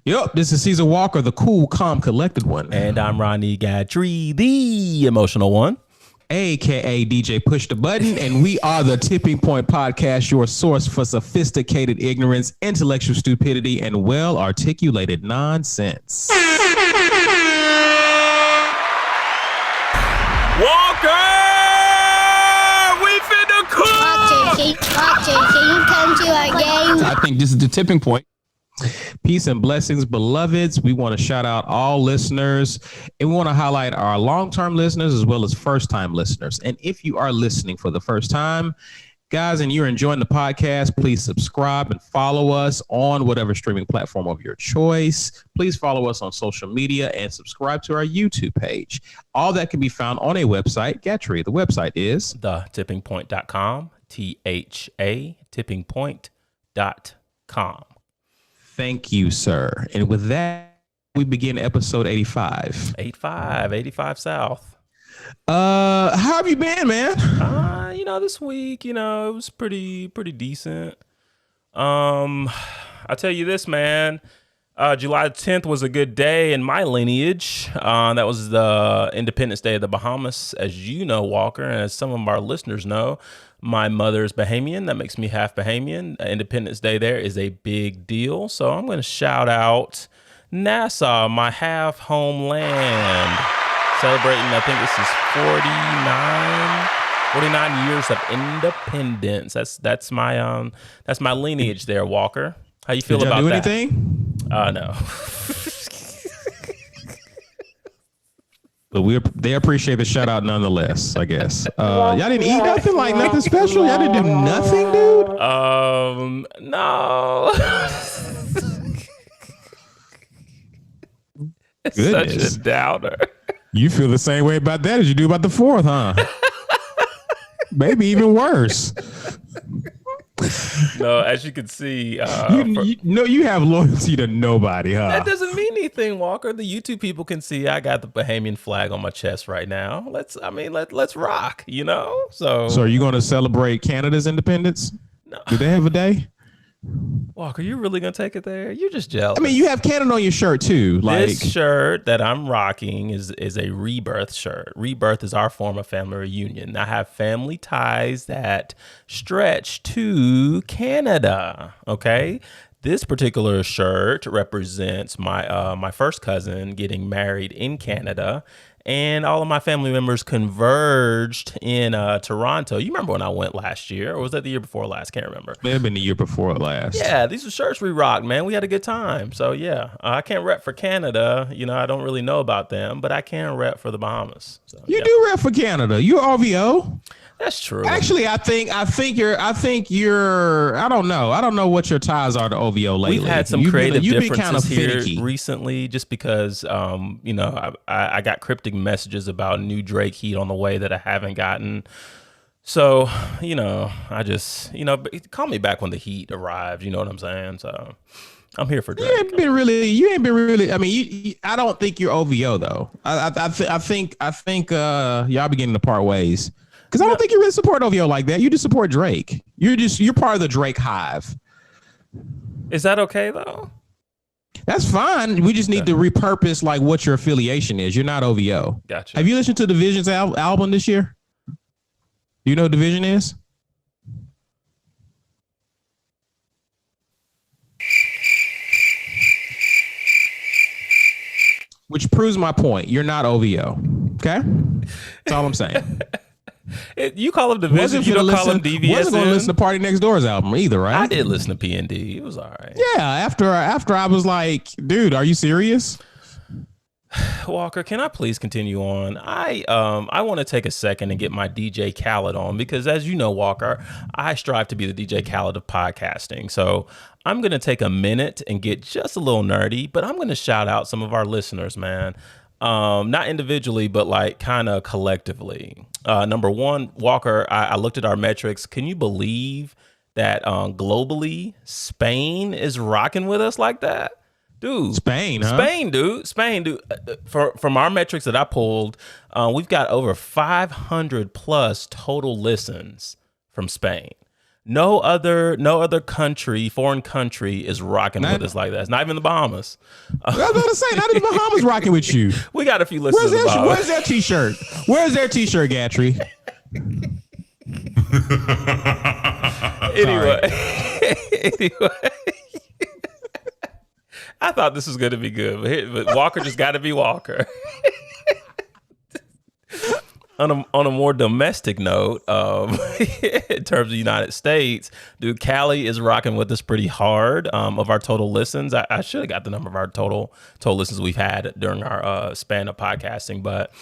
Yep, this is Caesar Walker, the cool, calm, collected one. And I'm Ronnie Gatrey, the emotional one. AKA DJ Push the Button, and we are the Tipping Point Podcast, your source for sophisticated ignorance, intellectual stupidity, and well-articulated nonsense. Walker! We finna cook! Can you come to our game? I think this is the tipping point. Peace and blessings, beloveds. We want to shout out all listeners, and we want to highlight our long-term listeners as well as first-time listeners. And if you are listening for the first time, guys, and you're enjoying the podcast, please subscribe and follow us on whatever streaming platform of your choice. Please follow us on social media and subscribe to our YouTube page. All that can be found on a website, Gatrey. The website is thetippingpoint.com, THA, tippingpoint.com. Thank you, sir. And with that, we begin episode 85. 85 South. How have you been, man? This week, it was pretty decent. I'll tell you this, man. July 10th was a good day in my lineage. That was the Independence Day of the Bahamas, as you know, Walker, and as some of our listeners know. My mother's Bahamian. That makes me half Bahamian. Independence Day there is a big deal. So I'm going to shout out Nassau, my half homeland. Celebrating, I think this is 49 years of independence. That's my lineage there, Walker. How you feel about that? Did y'all do anything? No. But they appreciate the shout out nonetheless, I guess. Y'all didn't eat nothing, like nothing special? Y'all didn't do nothing, dude? No. It's Goodness. such a doubter. You feel the same way about that as you do about the 4th, huh? Maybe even worse. No, as you can see, you have loyalty to nobody, huh? that doesn't mean anything, Walker. The YouTube people can see I got the Bahamian flag on my chest right now. Let's rock, So are you going to celebrate Canada's independence? No. Do they have a day? Walker, you really gonna take it there? You're just jealous. I mean, you have Canada on your shirt too. This shirt that I'm rocking is a Rebirth shirt. Rebirth is our form of family reunion. I have family ties that stretch to Canada. Okay. This particular shirt represents my first cousin getting married in Canada, and all of my family members converged in Toronto. You remember when I went last year, or was that the year before last? Can't remember. May have been the year before last. Yeah, these are shirts we rocked, man. We had a good time. So yeah, I can't rep for Canada. I don't really know about them, but I can rep for the Bahamas. So, you do rep for Canada. You're RVO. That's true. Actually, I think you're. I don't know. I don't know what your ties are to OVO lately. We've had some creative differences kind of here finicky recently, just because I got cryptic messages about new Drake heat on the way that I haven't gotten. So I just call me back when the heat arrives. You know what I'm saying? So I'm here for Drake. You ain't been really. I mean, I don't think you're OVO though. I think y'all beginning to part ways. Because I don't think you really support OVO like that. You just support Drake. You're part of the Drake hive. Is that okay though? That's fine. We just need to repurpose like what your affiliation is. You're not OVO. Gotcha. Have you listened to Division's album this year? Do you know what Division is? Which proves my point. You're not OVO. Okay? That's all I'm saying. You call him Division, you don't call him DVSN. Wasn't going to listen to Party Next Door's album either, right? I did listen to PND. It was all right. Yeah, after I was like, dude, are you serious? Walker, can I please continue on? I want to take a second and get my DJ Khaled on, because as you know, Walker, I strive to be the DJ Khaled of podcasting. So I'm going to take a minute and get just a little nerdy, but I'm going to shout out some of our listeners, man. Not individually, but like kind of collectively. Number one, Walker, I looked at our metrics. Can you believe that globally, Spain is rocking with us like that? Dude, Spain, huh? Spain, dude. From our metrics that I pulled, we've got over 500 plus total listens from Spain. No other country, foreign country is rocking with us like that. It's not even the Bahamas. I was about to say, not even the Bahamas rocking with you. We got a few listeners. Where's their t-shirt? Where's their t-shirt, Gatrey? Anyway. I thought this was going to be good, but Walker just got to be Walker. On a more domestic note, in terms of the United States, dude, Cali is rocking with us pretty hard. Of our total listens, I should have got the number of our total listens we've had during our span of podcasting, but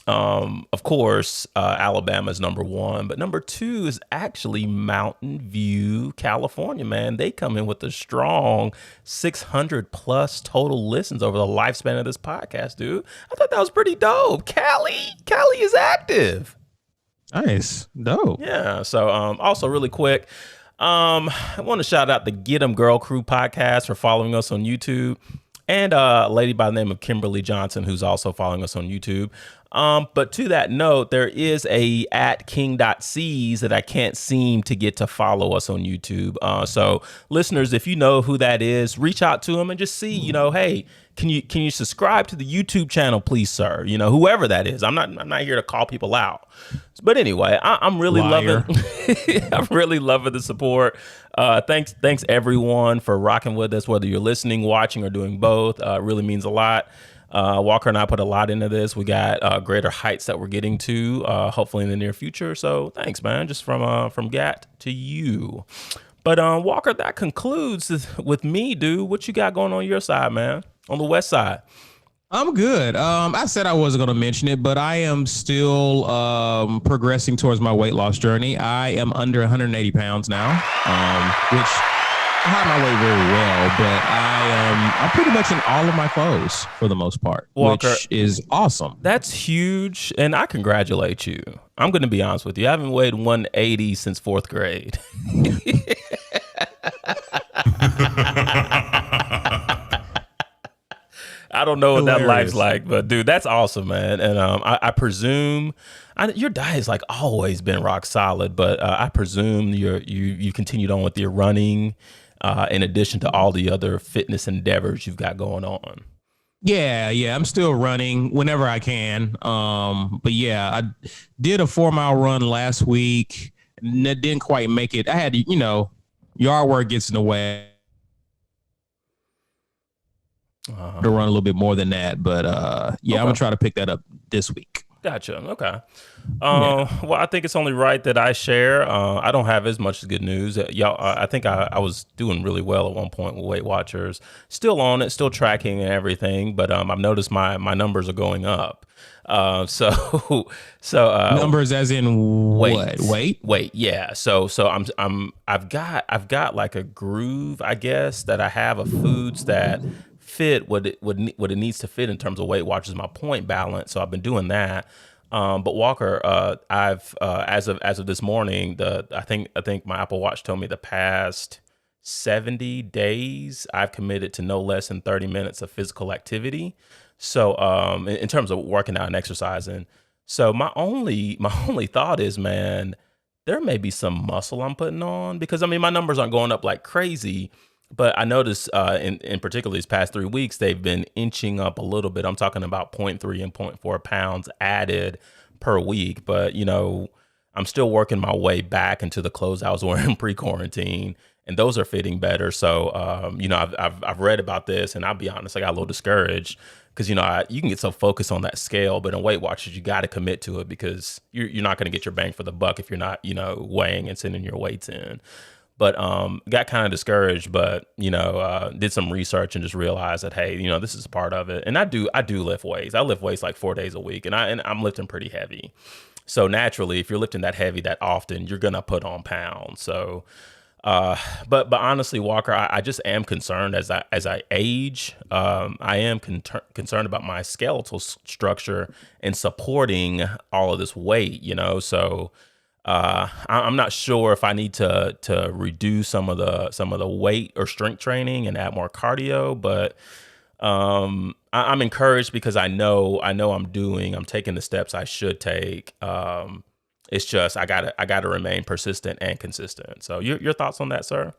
of course, Alabama is number one, but number two is actually Mountain View, California, man. They come in with a strong 600 plus total listens over the lifespan of this podcast, dude. I thought that was pretty dope. Cali is active. Nice. Dope. Yeah. So, also really quick, I want to shout out the Get 'Em Girl Crew podcast for following us on YouTube, and a lady by the name of Kimberly Johnson, who's also following us on YouTube. But to that note, there is a @king.c's that I can't seem to get to follow us on YouTube. So listeners, if you know who that is, reach out to him and just see, hey, can you subscribe to the YouTube channel, please, sir? Whoever that is. I'm not here to call people out. But anyway, I'm really loving I'm really loving the support. Thanks everyone for rocking with us, whether you're listening, watching, or doing both. It really means a lot. Walker and I put a lot into this. We got greater heights that we're getting to, hopefully in the near future. So thanks, man. Just from Gat to you. But Walker, that concludes with me, dude. What you got going on your side, man? On the west side? I'm good. I said I wasn't going to mention it, but I am still progressing towards my weight loss journey. I am under 180 pounds now, which I hide my weight very well, but I'm pretty much in all of my clothes for the most part, Walker, which is awesome. That's huge, and I congratulate you. I'm going to be honest with you. I haven't weighed 180 since 4th grade. I don't know what that life's like, but dude, that's awesome, man. And I presume your diet's like always been rock solid, but I presume you continued on with your running. In addition to all the other fitness endeavors you've got going on. Yeah, I'm still running whenever I can. But yeah, I did a 4-mile run last week. And that didn't quite make it. I had to, yard work gets in the way. To run a little bit more than that. But okay. I'm going to try to pick that up this week. Gotcha. Okay. Well, I think it's only right that I share. I don't have as much good news. Y'all, I think I was doing really well at one point with Weight Watchers. Still on it, still tracking and everything, but I've noticed my numbers are going up. So numbers as in what? Weight. Yeah. So I've got like a groove, I guess, that I have of foods that fit what it needs to fit in terms of Weight Watchers, my point balance. So I've been doing that. But Walker, I've as of this morning, I think my Apple Watch told me the past 70 days I've committed to no less than 30 minutes of physical activity. So in terms of working out and exercising. So my only thought is, man, there may be some muscle I'm putting on, because my numbers aren't going up like crazy. But I noticed in particular these past 3 weeks, they've been inching up a little bit. I'm talking about 0.3 and 0.4 pounds added per week. But, I'm still working my way back into the clothes I was wearing pre-quarantine, and those are fitting better. So, I've read about this, and I'll be honest, I got a little discouraged because, you can get so focused on that scale. But in Weight Watchers, you got to commit to it, because you're not going to get your bang for the buck if you're not, weighing and sending your weights in. But got kind of discouraged, but did some research and just realized that, hey, this is part of it. And I do lift weights. I lift weights like 4 days a week, and I'm lifting pretty heavy. So naturally, if you're lifting that heavy that often, you're gonna put on pounds. So, but honestly, Walker, I just am concerned as I age. I am concerned about my skeletal structure and supporting all of this weight. So. I'm not sure if I need to reduce some of the weight or strength training and add more cardio, but I'm encouraged because I know I'm taking the steps I should take. It's just I gotta remain persistent and consistent. So your thoughts on that, sir?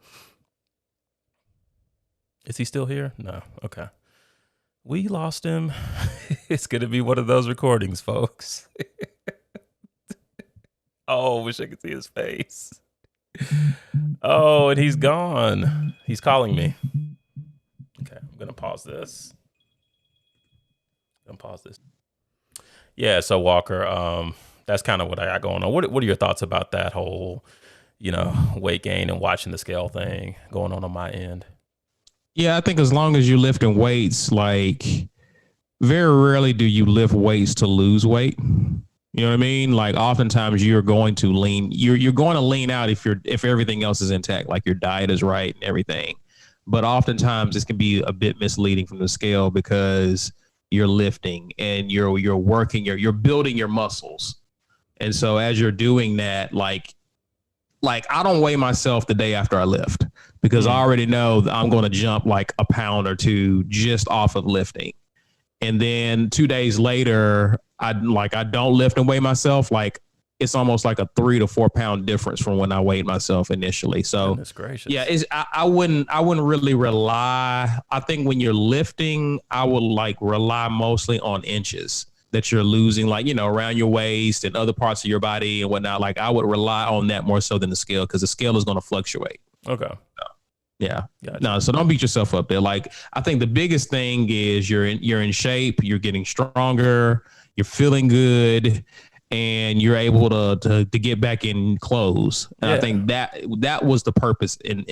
Is he still here? No. Okay. We lost him. It's gonna be one of those recordings, folks. Oh, wish I could see his face. Oh, and he's gone. He's calling me. Okay, I'm gonna pause this. Yeah, so Walker, that's kind of what I got going on. What are your thoughts about that whole, weight gain and watching the scale thing going on my end? Yeah, I think as long as you're lifting weights, like very rarely do you lift weights to lose weight. You know what I mean? Like oftentimes you're going to lean, you're going to lean out if everything else is intact, like your diet is right and everything. But oftentimes this can be a bit misleading from the scale because you're lifting and you're working, you're building your muscles. And so as you're doing that, like I don't weigh myself the day after I lift because I already know that I'm going to jump like a pound or two just off of lifting. And then 2 days later, I don't lift and weigh myself. Like it's almost like a 3 to 4 pound difference from when I weighed myself initially. So goodness gracious. Yeah, I wouldn't really rely. I think when you're lifting, I would like rely mostly on inches that you're losing, like, around your waist and other parts of your body and whatnot. Like I would rely on that more so than the scale because the scale is going to fluctuate. Okay. Yeah. Gotcha. No, so don't beat yourself up there. Like I think the biggest thing is you're in shape, you're getting stronger, you're feeling good, and you're able to get back in clothes. And I think that was the purpose. And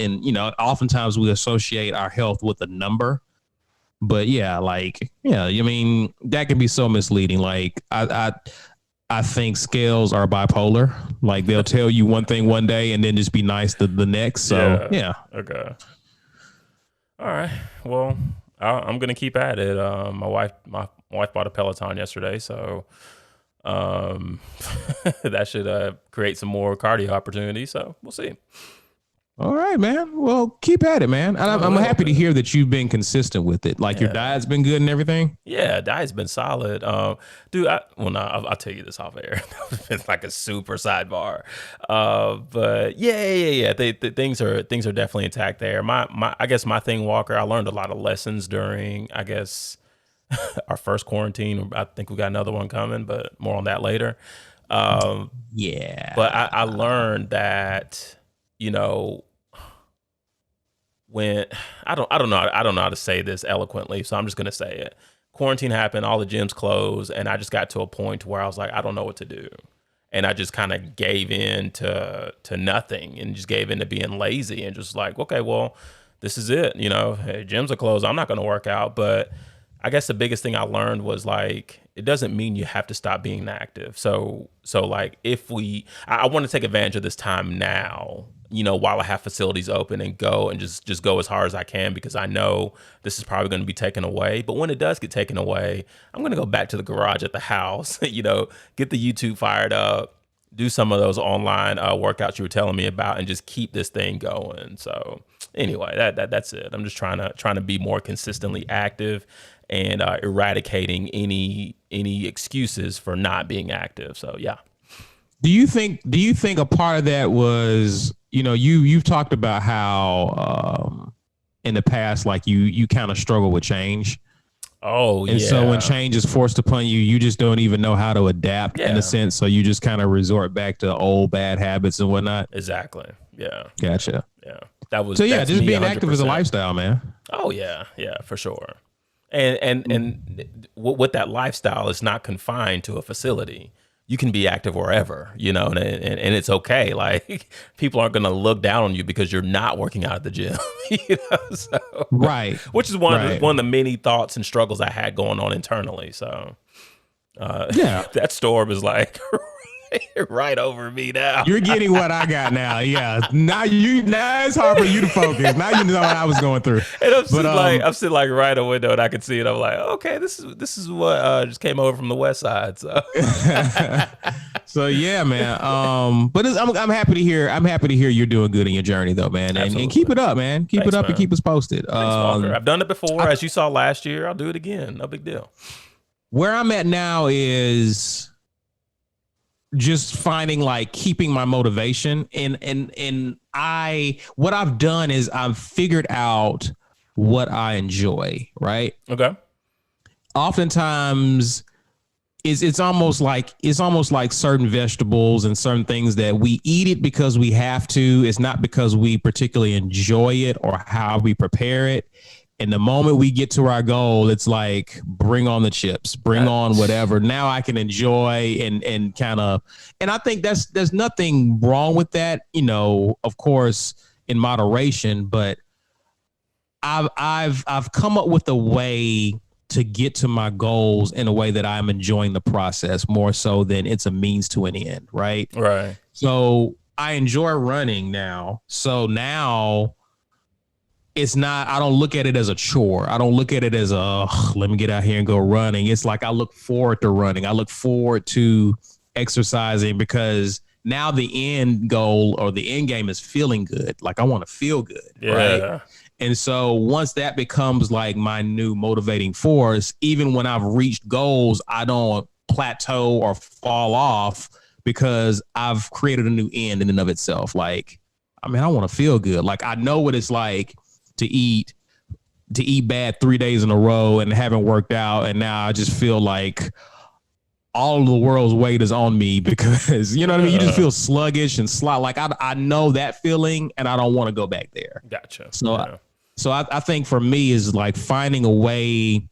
oftentimes we associate our health with a number. But I mean, that can be so misleading. Like I think scales are bipolar. Like they'll tell you one thing one day and then just be nice the next. So yeah. Okay. All right. Well, I'm gonna keep at it. My wife bought a Peloton yesterday, so that should create some more cardio opportunities. So we'll see. All right, man. Well, keep at it, man. And I'm happy to hear that you've been consistent with it. Like your diet's been good and everything. Yeah, diet's been solid. Dude, I'll tell you this off air. It's been like a super sidebar. But yeah. Things are definitely intact there. I guess my thing, Walker, I learned a lot of lessons during, I guess, our first quarantine. I think we got another one coming, but more on that later. Yeah. But I learned that, when I don't know how to say this eloquently, so I'm just gonna say it. Quarantine happened, all the gyms closed, and I just got to a point where I was like, I don't know what to do, and I just kind of gave in to nothing and just gave in to being lazy and just like, okay, well, this is it. Hey, gyms are closed, I'm not gonna work out. But I guess the biggest thing I learned was like, it doesn't mean you have to stop being active. So like I want to take advantage of this time now, while I have facilities open and go and just go as hard as I can, because I know this is probably going to be taken away. But when it does get taken away, I'm going to go back to the garage at the house, get the YouTube fired up, do some of those online workouts you were telling me about, and just keep this thing going. So anyway, that's it. I'm just trying to be more consistently active and eradicating any excuses for not being active. So yeah. Do you think a part of that was, you've talked about how in the past, like you kind of struggle with change. Oh, and so when change is forced upon you, you just don't even know how to adapt in a sense. So you just kind of resort back to old bad habits and whatnot. Exactly. Yeah. Gotcha. Yeah. That's just being 100%. active is a lifestyle, man. Oh yeah. Yeah, for sure. And with that lifestyle, it's not confined to a facility. You can be active wherever, and it's okay. Like people aren't going to look down on you because you're not working out at the gym, so, right. Which is one of the many thoughts and struggles I had going on internally. So that storm is like right over me now. You're getting what I got now. Yeah. Now it's hard for you to focus. Now you know what I was going through. And I'm sitting like right a window and I can see it. I'm like, okay, this is what just came over from the west side. So so yeah, man. But I'm happy to hear. I'm happy to hear you're doing good in your journey, though, man. And keep it up, man. Keep it up, man. And keep us posted. Thanks, Walker. I've done it before, as you saw last year. I'll do it again. No big deal. Where I'm at now is just finding like keeping my motivation and what I've done is I've figured out what I enjoy, right? Okay. Oftentimes it's almost like certain vegetables and certain things that we eat it because we have to. It's not because we particularly enjoy it or how we prepare it. And the moment we get to our goal, it's like, bring on the chips, bring on whatever. Now I can enjoy and kind of, and I think there's nothing wrong with that, you know, of course, in moderation, but I've come up with a way to get to my goals in a way that I'm enjoying the process more so than it's a means to an end, right? Right. So I enjoy running now. So now it's not, I don't look at it as a chore. I don't look at it as let me get out here and go running. It's like I look forward to running. I look forward to exercising because now the end goal or the end game is feeling good. Like I want to feel good, right? And so once that becomes like my new motivating force, even when I've reached goals, I don't plateau or fall off because I've created a new end in and of itself. Like, I mean, I want to feel good. Like I know what it's like to eat bad 3 days in a row and haven't worked out. And now I just feel like all of the world's weight is on me because, you know what I mean? You just feel sluggish and like I know that feeling and I don't want to go back there. Gotcha. So I think for me is like finding a way,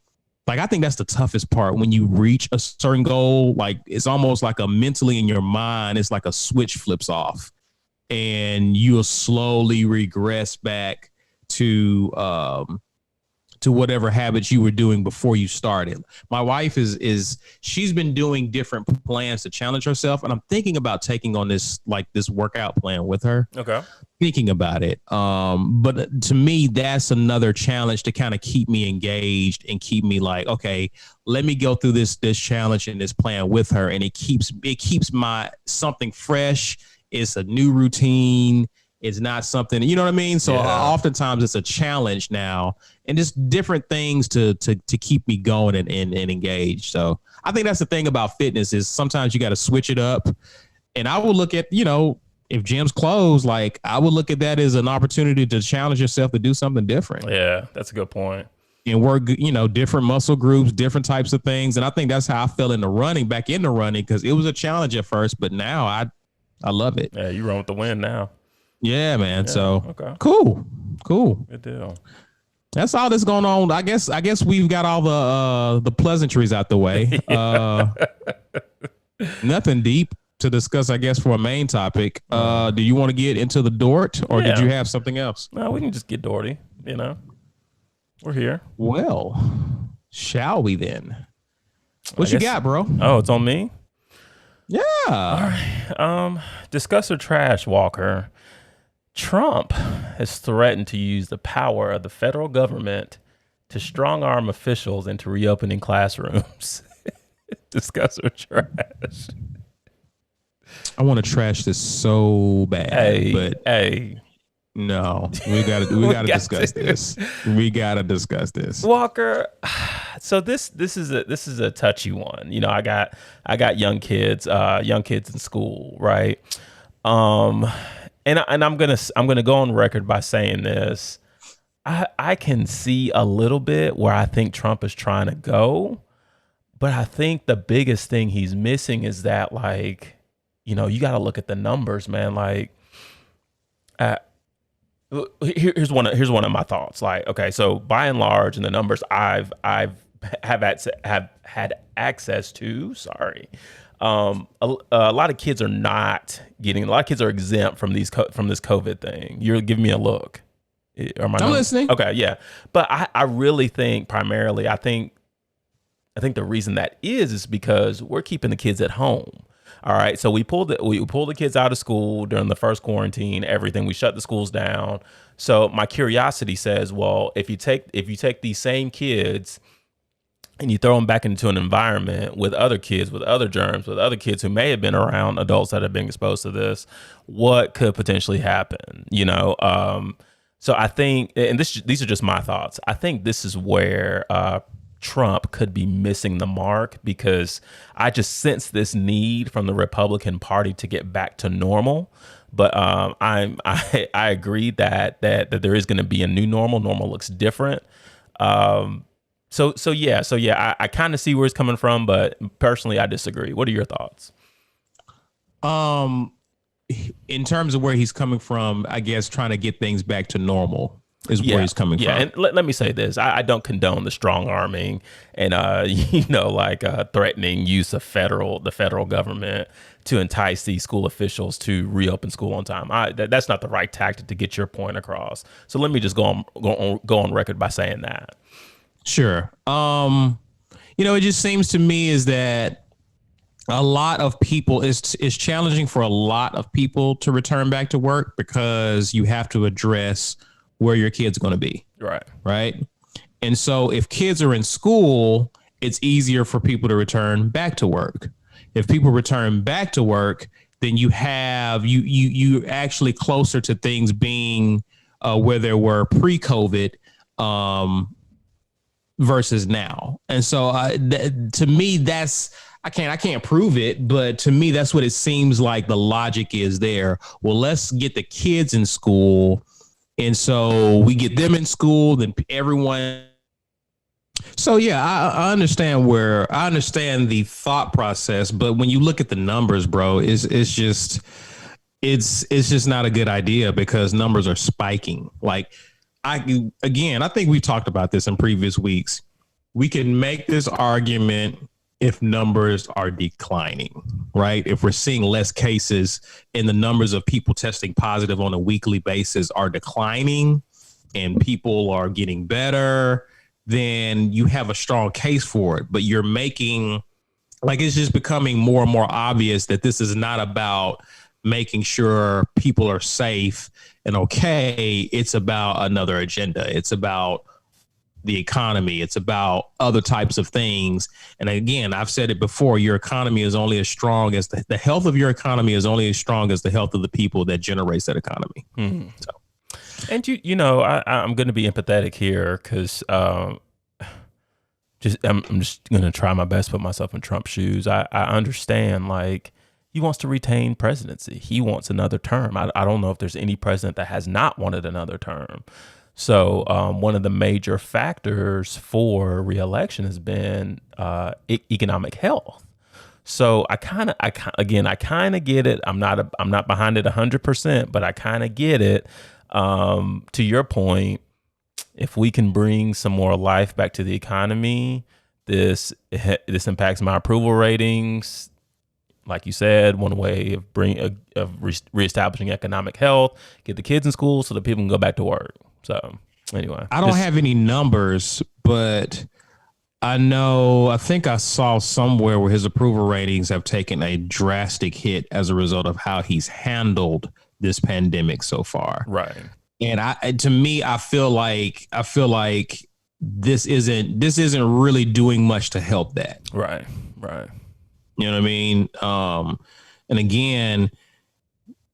like I think that's the toughest part when you reach a certain goal. Like it's almost like a mentally in your mind, it's like a switch flips off and you'll slowly regress back to whatever habits you were doing before you started. My wife she's been doing different plans to challenge herself. And I'm thinking about taking on this workout plan with her. Okay. Thinking about it. But to me, that's another challenge to kind of keep me engaged and keep me like, okay, let me go through this challenge and this plan with her. And it keeps my something fresh. It's a new routine. It's not something, you know what I mean? So oftentimes it's a challenge now and just different things to keep me going and engaged. So I think that's the thing about fitness is sometimes you got to switch it up. And I would look at, you know, if gyms close, like I would look at that as an opportunity to challenge yourself to do something different. Yeah, that's a good point. And work, you know, different muscle groups, different types of things. And I think that's how I fell back into running because it was a challenge at first, but now I love it. Yeah, you run with the wind now. Yeah, man. Yeah, so okay. Cool. Good deal. That's all that's going on. I guess we've got all the pleasantries out the way. Nothing deep to discuss, I guess, for a main topic. Do you want to get into the Dort or did you have something else? No, we can just get Dorty, you know. We're here. Well, shall we then? What you got, bro? Oh, it's on me? Yeah. All right. Discuss or trash, Walker. Trump has threatened to use the power of the federal government to strong arm officials into reopening classrooms. Discuss or trash. I want to trash this so bad, but no, we gotta discuss this. We gotta discuss this, Walker. So this is a touchy one. You know, I got young kids in school, right? And I'm gonna go on record by saying this. I can see a little bit where I think Trump is trying to go, but I think the biggest thing he's missing is that, like, you know, you got to look at the numbers, man. Like, here's one of my thoughts. Like, okay, so by and large, in the numbers I've had access to, a lot of kids are not getting. A lot of kids are exempt from this COVID thing. You're giving me a look. I'm listening. Okay, yeah, but I really think primarily, I think the reason that is because we're keeping the kids at home. All right, so we pulled the kids out of school during the first quarantine. Everything, we shut the schools down. So my curiosity says, well, if you take these same kids and you throw them back into an environment with other kids, with other germs, with other kids who may have been around adults that have been exposed to this, what could potentially happen? You know, so I think, and these are just my thoughts. I think this is where Trump could be missing the mark, because I just sense this need from the Republican Party to get back to normal. But I agree that there is going to be a new normal. Normal looks different. So yeah, I kind of see where it's coming from, but personally, I disagree. What are your thoughts? In terms of where he's coming from, I guess trying to get things back to normal is where he's coming from. Yeah, and let me say this. I don't condone the strong arming and, threatening use of the federal government to entice these school officials to reopen school on time. That's not the right tactic to get your point across. So let me just go on record by saying that. Sure. It just seems to me is that a lot of people, it's challenging for a lot of people to return back to work, because you have to address where your kid's going to be. Right. And so if kids are in school, it's easier for people to return back to work. If people return back to work, then you actually closer to things being where there were pre-COVID versus now. And so to me, I can't prove it, but to me, that's what it seems like the logic is there. Well, let's get the kids in school. And so we get them in school, then everyone. So, yeah, I understand the thought process. But when you look at the numbers, bro, it's just not a good idea, because numbers are spiking. Like, I think we've talked about this in previous weeks. We can make this argument if numbers are declining, right? If we're seeing less cases and the numbers of people testing positive on a weekly basis are declining and people are getting better, then you have a strong case for it. But you're making, it's just becoming more and more obvious that this is not about making sure people are safe and okay. It's about another agenda. It's about the economy. It's about other types of things. And again, I've said it before, your economy is only as strong as the health of your economy is only as strong as the health of the people that generates that economy. Mm-hmm. So. And I'm going to be empathetic here, because I'm just going to try my best to put myself in Trump's shoes. I understand, he wants to retain presidency. He wants another term. I don't know if there's any president that has not wanted another term. So one of the major factors for reelection has been economic health. So I kind of get it. I'm not behind it 100%, but I kind of get it. To your point, if we can bring some more life back to the economy, this impacts my approval ratings. Like you said, one way of reestablishing economic health, get the kids in school so that people can go back to work. So anyway, I don't have any numbers, but I think I saw somewhere where his approval ratings have taken a drastic hit as a result of how he's handled this pandemic so far. Right. And I feel like this isn't really doing much to help that. Right. You know what I mean? And again,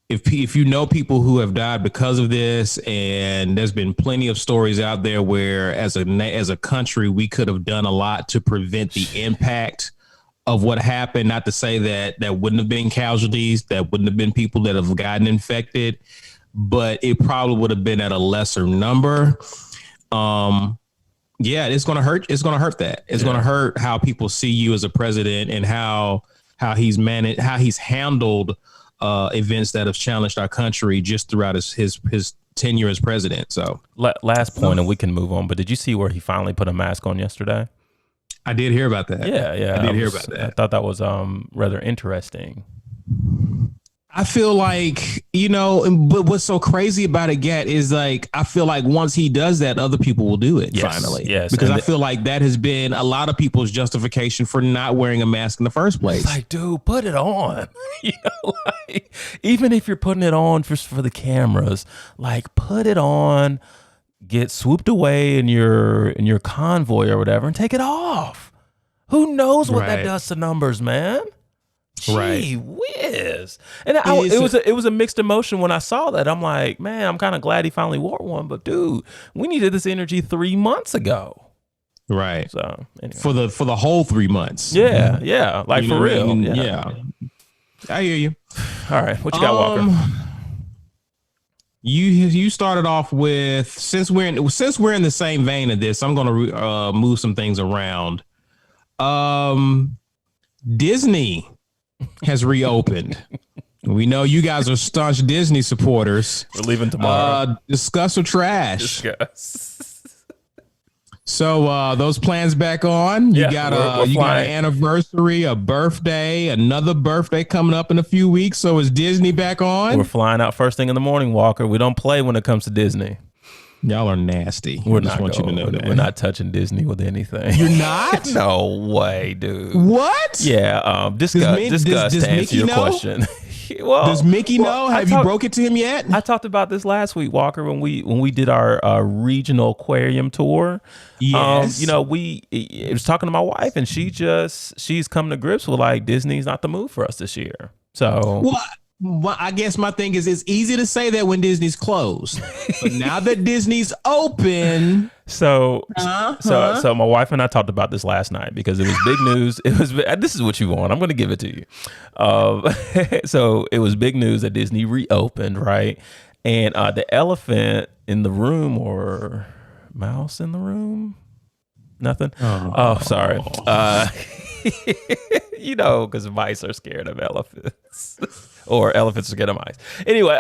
if you know people who have died because of this, and there's been plenty of stories out there where as a country, we could have done a lot to prevent the impact of what happened. Not to say that wouldn't have been casualties, that wouldn't have been people that have gotten infected, but it probably would have been at a lesser number. Yeah, it's going to hurt. It's going to hurt that. It's going to hurt how people see you as a president, and how he's managed, how he's handled events that have challenged our country just throughout his tenure as president. So last point, and we can move on. But did you see where he finally put a mask on yesterday? I did hear about that. Yeah. I did hear about that. I thought that was rather interesting. I feel like, but what's so crazy about it, Gat, is I feel like once he does that, other people will do it finally. Yes. Because I feel like that has been a lot of people's justification for not wearing a mask in the first place. It's like, dude, put it on. Even if you're putting it on just for the cameras, put it on, get swooped away in your convoy or whatever, and take it off. Who knows what that does to numbers, man? Gee whiz. And it was a mixed emotion when I saw that. I'm like, man, I'm kind of glad he finally wore one. But dude, we needed this energy 3 months ago. Right. So anyway. For the whole 3 months. Yeah. Like You for know what I real. mean? Yeah. I hear you. All right. What you got, Walker? You started off with since we're in the same vein of this, I'm going to move some things around. Disney has reopened. We know you guys are staunch Disney supporters. We're leaving tomorrow. Discuss or trash. Discuss. So those plans back on. You got an anniversary, a birthday, another birthday coming up in a few weeks. So is Disney back on? We're flying out first thing in the morning, Walker. We don't play when it comes to Disney. Y'all are nasty. We're just not want you to know that. We're not touching Disney with anything. You're not? No way, dude. What? Yeah. Discuss to answer your question. Well, does Mickey know? Have you broke it to him yet? I talked about this last week, Walker, when we did our regional aquarium tour. Yes. I was talking to my wife, and she's come to grips with like Disney's not the move for us this year. So well, I guess my thing is it's easy to say that when Disney's closed, but now that Disney's open. So my wife and I talked about this last night because it was big news. This is what you want. I'm going to give it to you. So it was big news that Disney reopened, right? And the elephant in the room, or mouse in the room, nothing. Oh sorry. Because mice are scared of elephants. Or elephants are scared of mice. Anyway,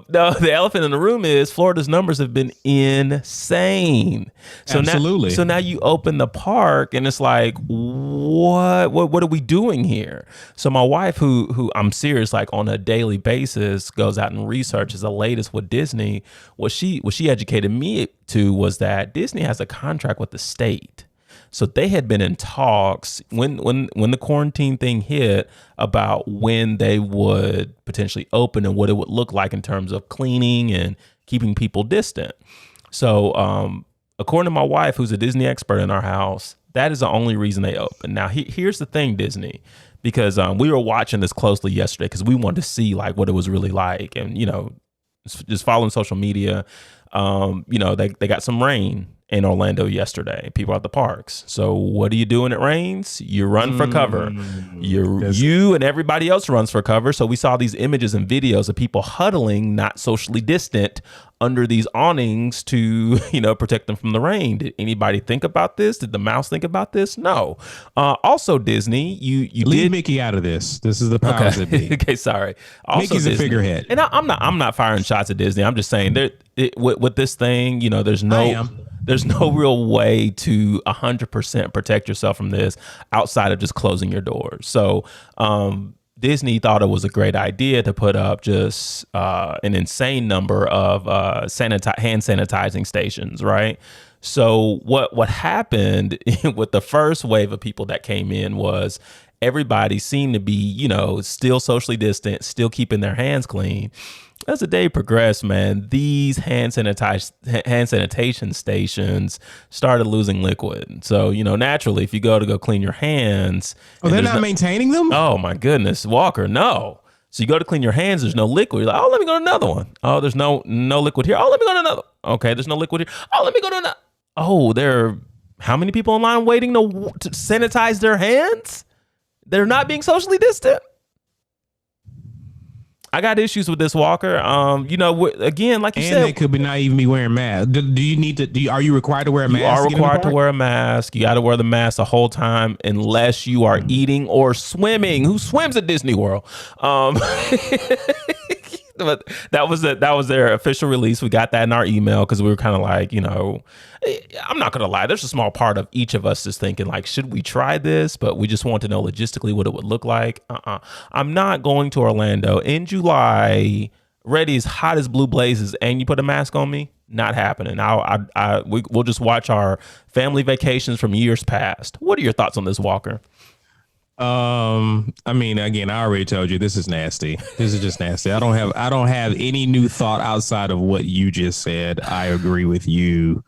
the elephant in the room is Florida's numbers have been insane. So Absolutely. Now you open the park and it's like, what are we doing here? So my wife, who I'm serious, like on a daily basis, goes out and researches the latest with Disney. What she educated me to was that Disney has a contract with the state. So they had been in talks when the quarantine thing hit about when they would potentially open and what it would look like in terms of cleaning and keeping people distant. So according to my wife, who's a Disney expert in our house, that is the only reason they open. Now, here's the thing, Disney, because we were watching this closely yesterday because we wanted to see like what it was really like. And, just following social media, they got some rain in Orlando yesterday. People at the parks. So what do you do when it rains? You run for cover. You and everybody else runs for cover. So we saw these images and videos of people huddling, not socially distant, under these awnings to, protect them from the rain. Did anybody think about this? Did the mouse think about this? No. Also, Disney, you leave did Mickey out of this. This is the powers that be. Okay, sorry. Also, Mickey's Disney, a figurehead, and I'm not firing shots at Disney. I'm just saying with this thing, there's no real way to 100% protect yourself from this outside of just closing your doors. So Disney thought it was a great idea to put up just an insane number of hand sanitizing stations, right? So what happened with the first wave of people that came in was everybody seemed to be, still socially distant, still keeping their hands clean. As the day progressed, man, these hand sanitation stations started losing liquid. So, naturally, if you go clean your hands. Oh, they're not maintaining them? Oh, my goodness, Walker, no. So you go to clean your hands, there's no liquid. You're like, oh, let me go to another one. Oh, there's no liquid here. Oh, let me go to another. Okay, there's no liquid here. Oh, let me go to another. Oh, there are how many people in line waiting to sanitize their hands? They're not being socially distant. I got issues with this, Walker. Again, like you said, and they could not even be wearing masks. Do you need to? Are you required to wear a mask? You are required to wear a mask. You got to wear the mask the whole time, unless you are eating or swimming. Who swims at Disney World? But that was their official release. We got that in our email because we were kind of like, I'm not gonna lie. There's a small part of each of us is thinking like, should we try this? But we just want to know logistically what it would look like. I'm not going to Orlando in July, ready as hot as blue blazes, and you put a mask on me. Not happening. We'll just watch our family vacations from years past. What are your thoughts on this, Walker? Again, I already told you this is nasty. This is just nasty. I don't have any new thought outside of what you just said. I agree with you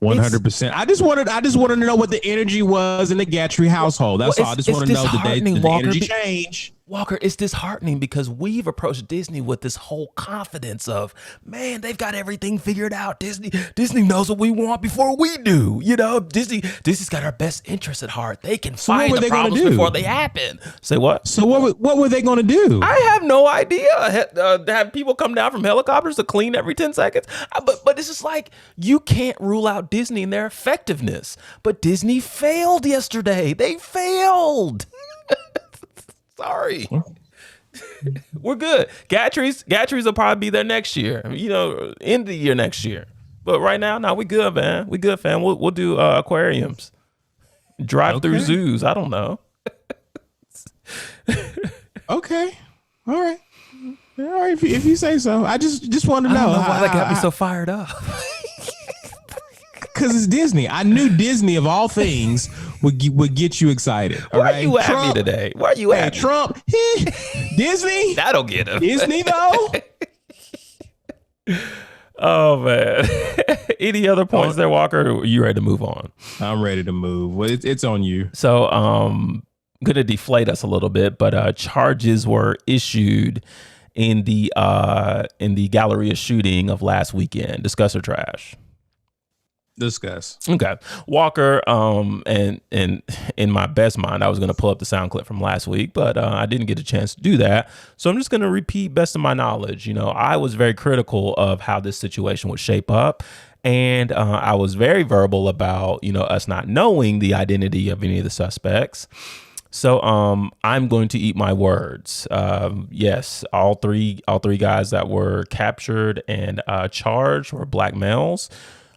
100%. I just wanted to know what the energy was in the Gatrey household. That's all. I just want to know the energy change. Walker, it's disheartening because we've approached Disney with this whole confidence of, man, they've got everything figured out. Disney knows what we want before we do. You know, Disney's got our best interests at heart. They can find the problems before they happen. Say what? So what were they going to do? I have no idea. Have people come down from helicopters to clean every 10 seconds? But it's just like, you can't rule out Disney and their effectiveness. But Disney failed yesterday. They failed. Sorry. We're good. Gatrey's will probably be there next year. You know, end of the year next year. But right now, no, we good, man. We good, fam. We'll do aquariums, drive-through zoos. I don't know. Okay. All right. If you say so. I just want to know. I don't know why that got me so fired up. Because it's Disney. I knew Disney of all things would get you excited. Why are you at me today? Why are you at me? Trump? Disney? That'll get him. Disney though? Oh man. Any other points there, Walker? Or are you ready to move on? I'm ready to move. Well, it's on you. So I'm gonna deflate us a little bit, but charges were issued in the Galleria shooting of last weekend. Discuss or trash? Discuss. Okay. Walker, and in my best mind, I was going to pull up the sound clip from last week, but I didn't get a chance to do that. So I'm just going to repeat best of my knowledge. You know, I was very critical of how this situation would shape up. And I was very verbal about, you know, us not knowing the identity of any of the suspects. So I'm going to eat my words. Yes, all three guys that were captured and charged were black males.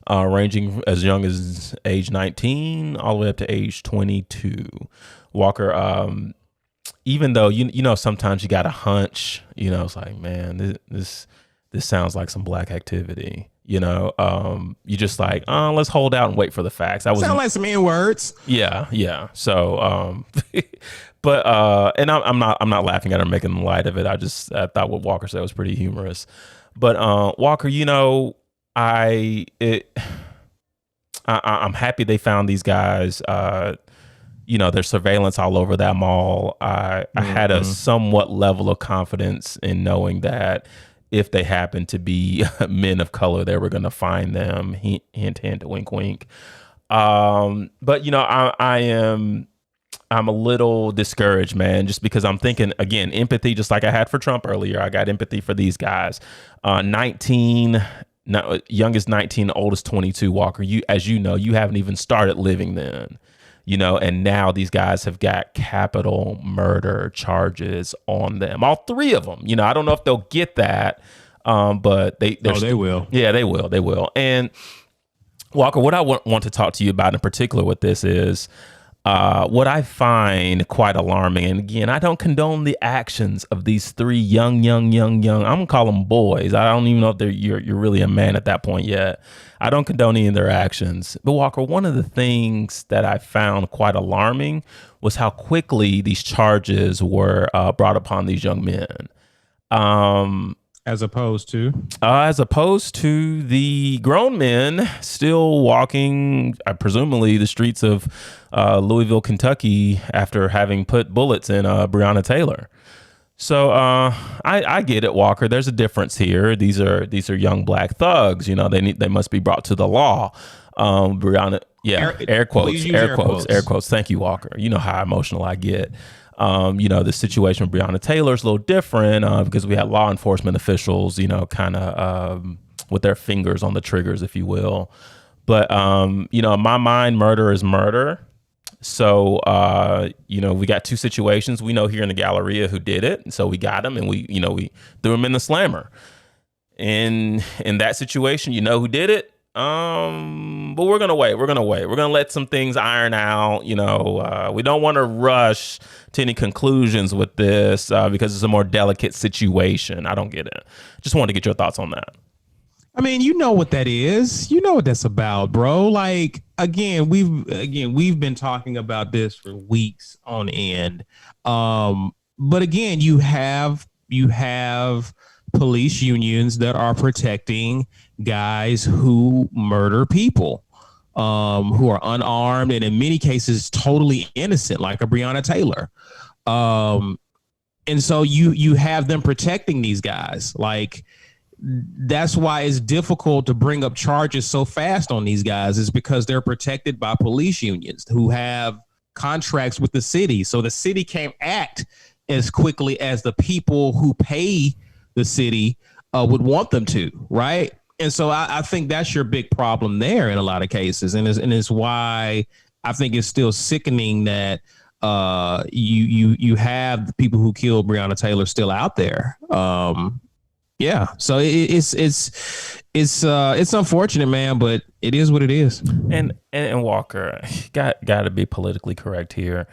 Ranging as young as age 19 all the way up to age 22. Walker, even though you know sometimes you got a hunch, you know, it's like, man, this sounds like some black activity. You know, you just like, let's hold out and wait for the facts. That sound like some N-words. Yeah. So, but and I'm not laughing at her, making light of it. I thought what Walker said was pretty humorous. But Walker, you know, I'm happy they found these guys. You know, there's surveillance all over that mall. I had a somewhat level of confidence in knowing that if they happened to be men of color, they were going to find them. Hint, hint, wink, wink. But you know, I'm a little discouraged, man, just because I'm thinking, again, empathy, just like I had for Trump earlier. I got empathy for these guys. 19. Now, youngest 19, oldest 22, Walker. As you know, you haven't even started living then, you know, and now these guys have got capital murder charges on them. All three of them. You know, I don't know if they'll get that, but they will. Yeah, they will. And Walker, what I want to talk to you about in particular with this is what I find quite alarming. And again, I don't condone the actions of these three young. I'm gonna call them boys. I don't even know if you're really a man at that point yet. I don't condone any of their actions. But Walker, one of the things that I found quite alarming was how quickly these charges were brought upon these young men. As opposed to the grown men still walking, presumably the streets of Louisville, Kentucky, after having put bullets in Breonna Taylor. So I get it, Walker. There's a difference here. These are young black thugs. You know, they must be brought to the law. Breonna, yeah, air quotes. Thank you, Walker. You know how emotional I get. You know, the situation with Breonna Taylor is a little different because we had law enforcement officials, you know, kind of with their fingers on the triggers, if you will. But, you know, in my mind, murder is murder. So, you know, we got two situations. We know here in the Galleria who did it. So we got him and we threw him in the slammer. And in that situation, you know who did it. But we're gonna wait. We're gonna let some things iron out. You know, we don't want to rush to any conclusions with this because it's a more delicate situation. I don't get it. Just wanted to get your thoughts on that. I mean, you know what that is. You know what that's about, bro. Like, again, we've been talking about this for weeks on end. But again, you have police unions that are protecting guys who murder people, who are unarmed and in many cases totally innocent, like a Breonna Taylor. And so you have them protecting these guys. Like, that's why it's difficult to bring up charges so fast on these guys, is because they're protected by police unions who have contracts with the city. So the city can't act as quickly as the people who pay the city would want them to, right? And so I think that's your big problem there in a lot of cases. And it's why I think it's still sickening that you have the people who killed Breonna Taylor still out there. Yeah, so it's unfortunate, man, but it is what it is. And Walker, got to be politically correct here.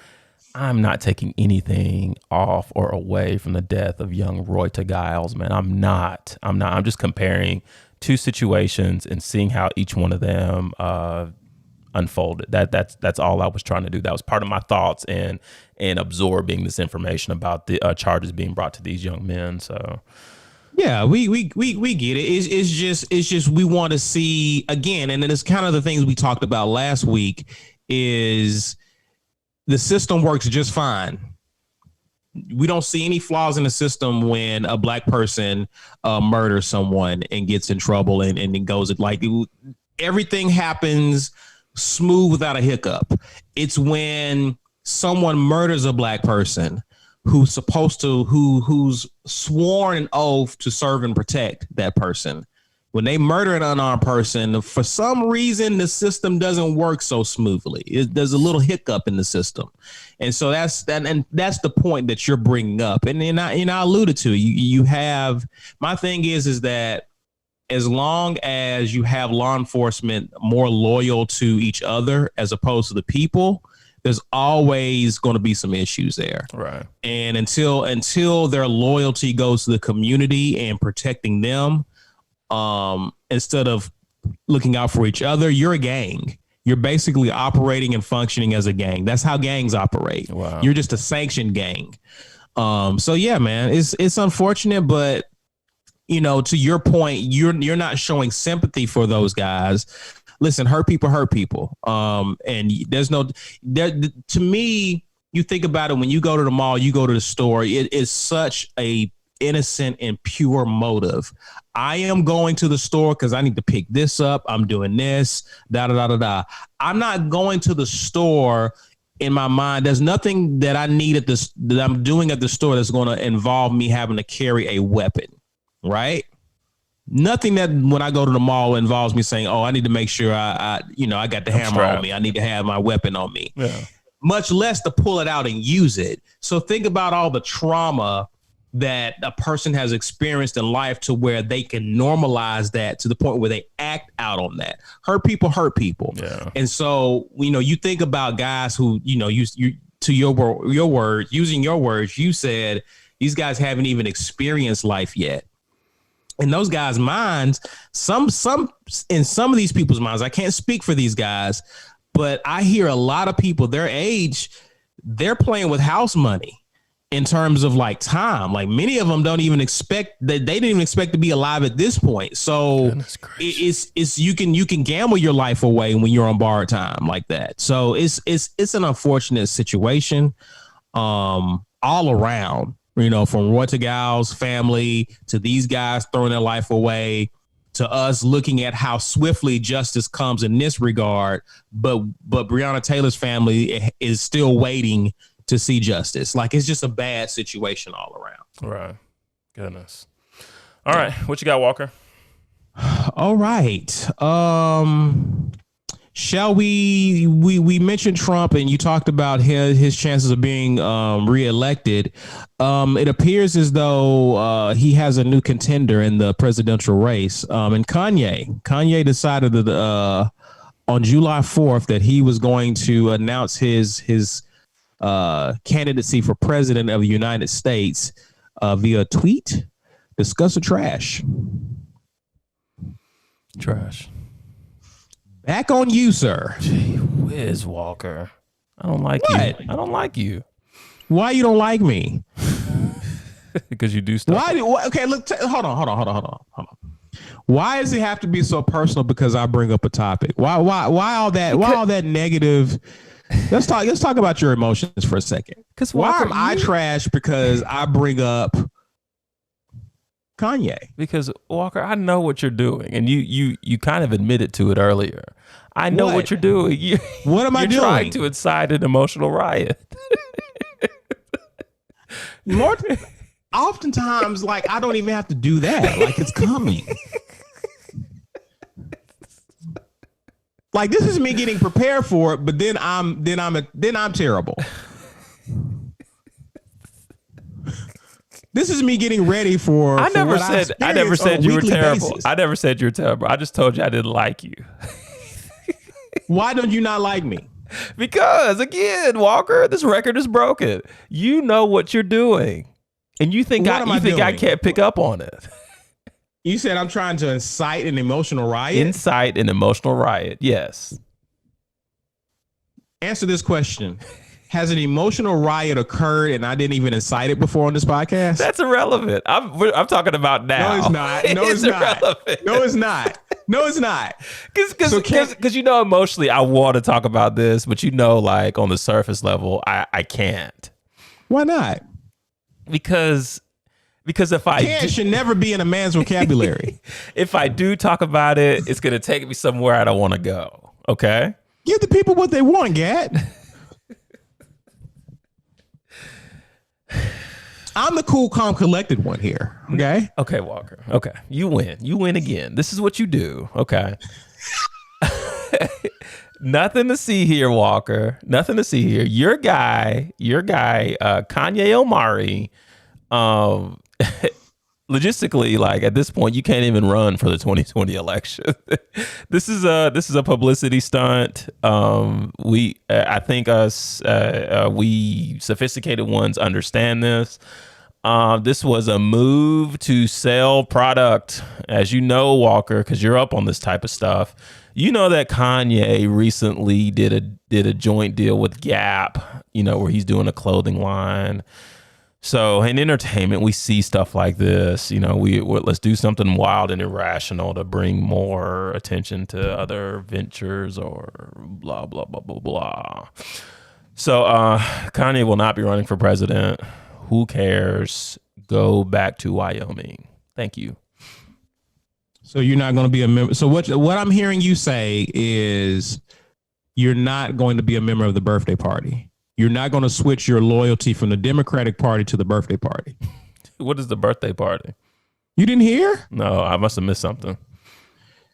I'm not taking anything off or away from the death of young Roy Giles, man. I'm not. I'm just comparing two situations and seeing how each one of them unfolded. That's all I was trying to do. That was part of my thoughts and absorbing this information about the charges being brought to these young men. So. Yeah, we get it. It's just we want to see again, and then it's kind of the things we talked about last week. Is the system works just fine. We don't see any flaws in the system when a black person murders someone and gets in trouble and then goes like everything happens smooth without a hiccup. It's when someone murders a black person who's sworn an oath to serve and protect that person. When they murder an unarmed person, for some reason, the system doesn't work so smoothly. There's a little hiccup in the system. And so that's the point that you're bringing up. And I alluded to, you have, my thing is that as long as you have law enforcement more loyal to each other as opposed to the people, there's always going to be some issues there. Right. And until their loyalty goes to the community and protecting them, instead of looking out for each other, you're a gang. You're basically operating and functioning as a gang. That's how gangs operate. Wow. You're just a sanctioned gang. So yeah, man, it's unfortunate, but to your point, you're not showing sympathy for those guys. Listen, hurt people. And to me, you think about it, when you go to the mall, you go to the store, it is such a innocent and pure motive. I am going to the store because I need to pick this up. I'm doing this, I'm not going to the store in my mind. There's nothing that I need that I'm doing at the store that's going to involve me having to carry a weapon, right? Nothing that when I go to the mall involves me saying, oh, I need to make sure I got the hammer on me. I need to have my weapon on me. Yeah. Much less to pull it out and use it. So think about all the trauma that a person has experienced in life to where they can normalize that to the point where they act out on that. Hurt people. Yeah. And so, you think about guys who, you to your words, using your words, you said these guys haven't even experienced life yet. In those guys' minds, in some of these people's minds, I can't speak for these guys, but I hear a lot of people their age, they're playing with house money in terms of like time. Like many of them don't even expect that, they didn't even expect to be alive at this point. So it's you can gamble your life away when you're on borrowed time like that. So it's an unfortunate situation all around. From Roy Giles' family to these guys throwing their life away, to us looking at how swiftly justice comes in this regard, but Breonna Taylor's family is still waiting to see justice. Like, it's just a bad situation all around. Right. Goodness. All right. What you got, Walker? All right. Shall we mentioned Trump, and you talked about his chances of being reelected. It appears as though he has a new contender in the presidential race. And Kanye decided that on July 4th that he was going to announce his candidacy for president of the United States via tweet. Discuss the trash. Back on you, sir. Gee whiz, Walker. I don't like you. I don't like you. Why you don't like me? Because you do stuff. Okay, look. Hold on. Why does it have to be so personal? Because I bring up a topic. Why all that? Why all that negative? Let's talk about your emotions for a second. Because why am I trash because I bring up Kanye? Because Walker, I know what you're doing, and you kind of admitted to it earlier. I know what you're doing. What am I doing? You're trying to incite an emotional riot. More oftentimes, like I don't even have to do that. Like it's coming. Like this is me getting prepared for it, but then I'm terrible. This is me getting ready for. I never said you were terrible. Basis. I never said you were terrible. I just told you I didn't like you. Why don't you not like me? Because again, Walker, this record is broken. You know what you're doing, and you think I can't pick up on it. You said I'm trying to incite an emotional riot. Incite an emotional riot. Yes. Answer this question. Has an emotional riot occurred and I didn't even incite it before on this podcast? That's irrelevant. I'm talking about now. No, it's not. No, it's not. No, it's not. No, it's not. Because you know, emotionally, I want to talk about this, but you know, like on the surface level, I can't. Why not? Because if I should never be in a man's vocabulary. If I do talk about it, it's going to take me somewhere I don't want to go. Okay? Give the people what they want, Gat. I'm the cool, calm, collected one here. Okay. Okay, Walker. Okay. You win. You win again. This is what you do. Okay. Nothing to see here, Walker. Nothing to see here. Your guy, Kanye Omari, logistically, like at this point, you can't even run for the 2020 election. This is a publicity stunt. I think we sophisticated ones understand this. This was a move to sell product, as you know, Walker, because you're up on this type of stuff. You know that Kanye recently did a joint deal with Gap, you know, where he's doing a clothing line. So in entertainment, we see stuff like this. You know, let's do something wild and irrational to bring more attention to other ventures or blah, blah, blah, blah, blah. So Kanye will not be running for president. Who cares? Go back to Wyoming. Thank you. So you're not going to be a member. So what I'm hearing you say is you're not going to be a member of the birthday party. You're not going to switch your loyalty from the Democratic Party to the birthday party. What is the birthday party? You didn't hear? No, I must have missed something.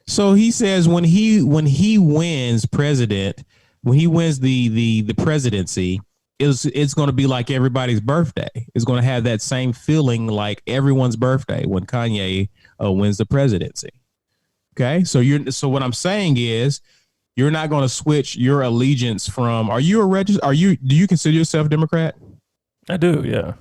So he says when he wins president, when he wins the presidency, it's going to be like everybody's birthday. It's going to have that same feeling like everyone's birthday when Kanye wins the presidency. Okay, so what I'm saying is you're not going to switch your allegiance from. Do you consider yourself Democrat? I do, yeah.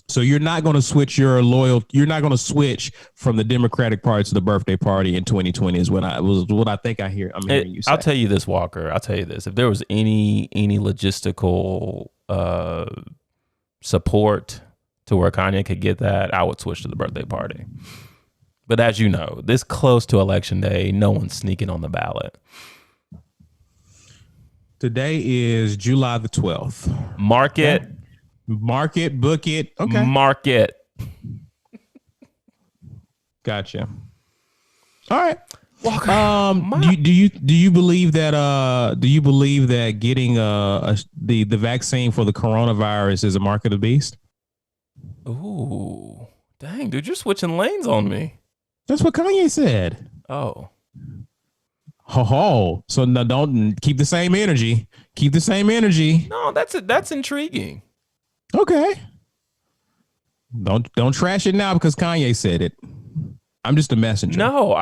So you're not going to switch you're not going to switch from the Democratic Party to the birthday party in 2020 is what I think I'm hearing you say. I'll tell you this, Walker. I'll tell you this. If there was any logistical support to where Kanye could get that, I would switch to the birthday party. But as you know, this close to election day, no one's sneaking on the ballot. Today is July the 12th. Mark it. Book it. Okay. Mark it. Gotcha. All right. Do you believe that getting the vaccine for the coronavirus is a mark of the beast? Ooh. Dang, dude, you're switching lanes on me. That's what Kanye said. Oh. Ho. So no, don't keep the same energy. Keep the same energy. No, that's intriguing. Okay. Don't trash it now because Kanye said it. I'm just a messenger. No,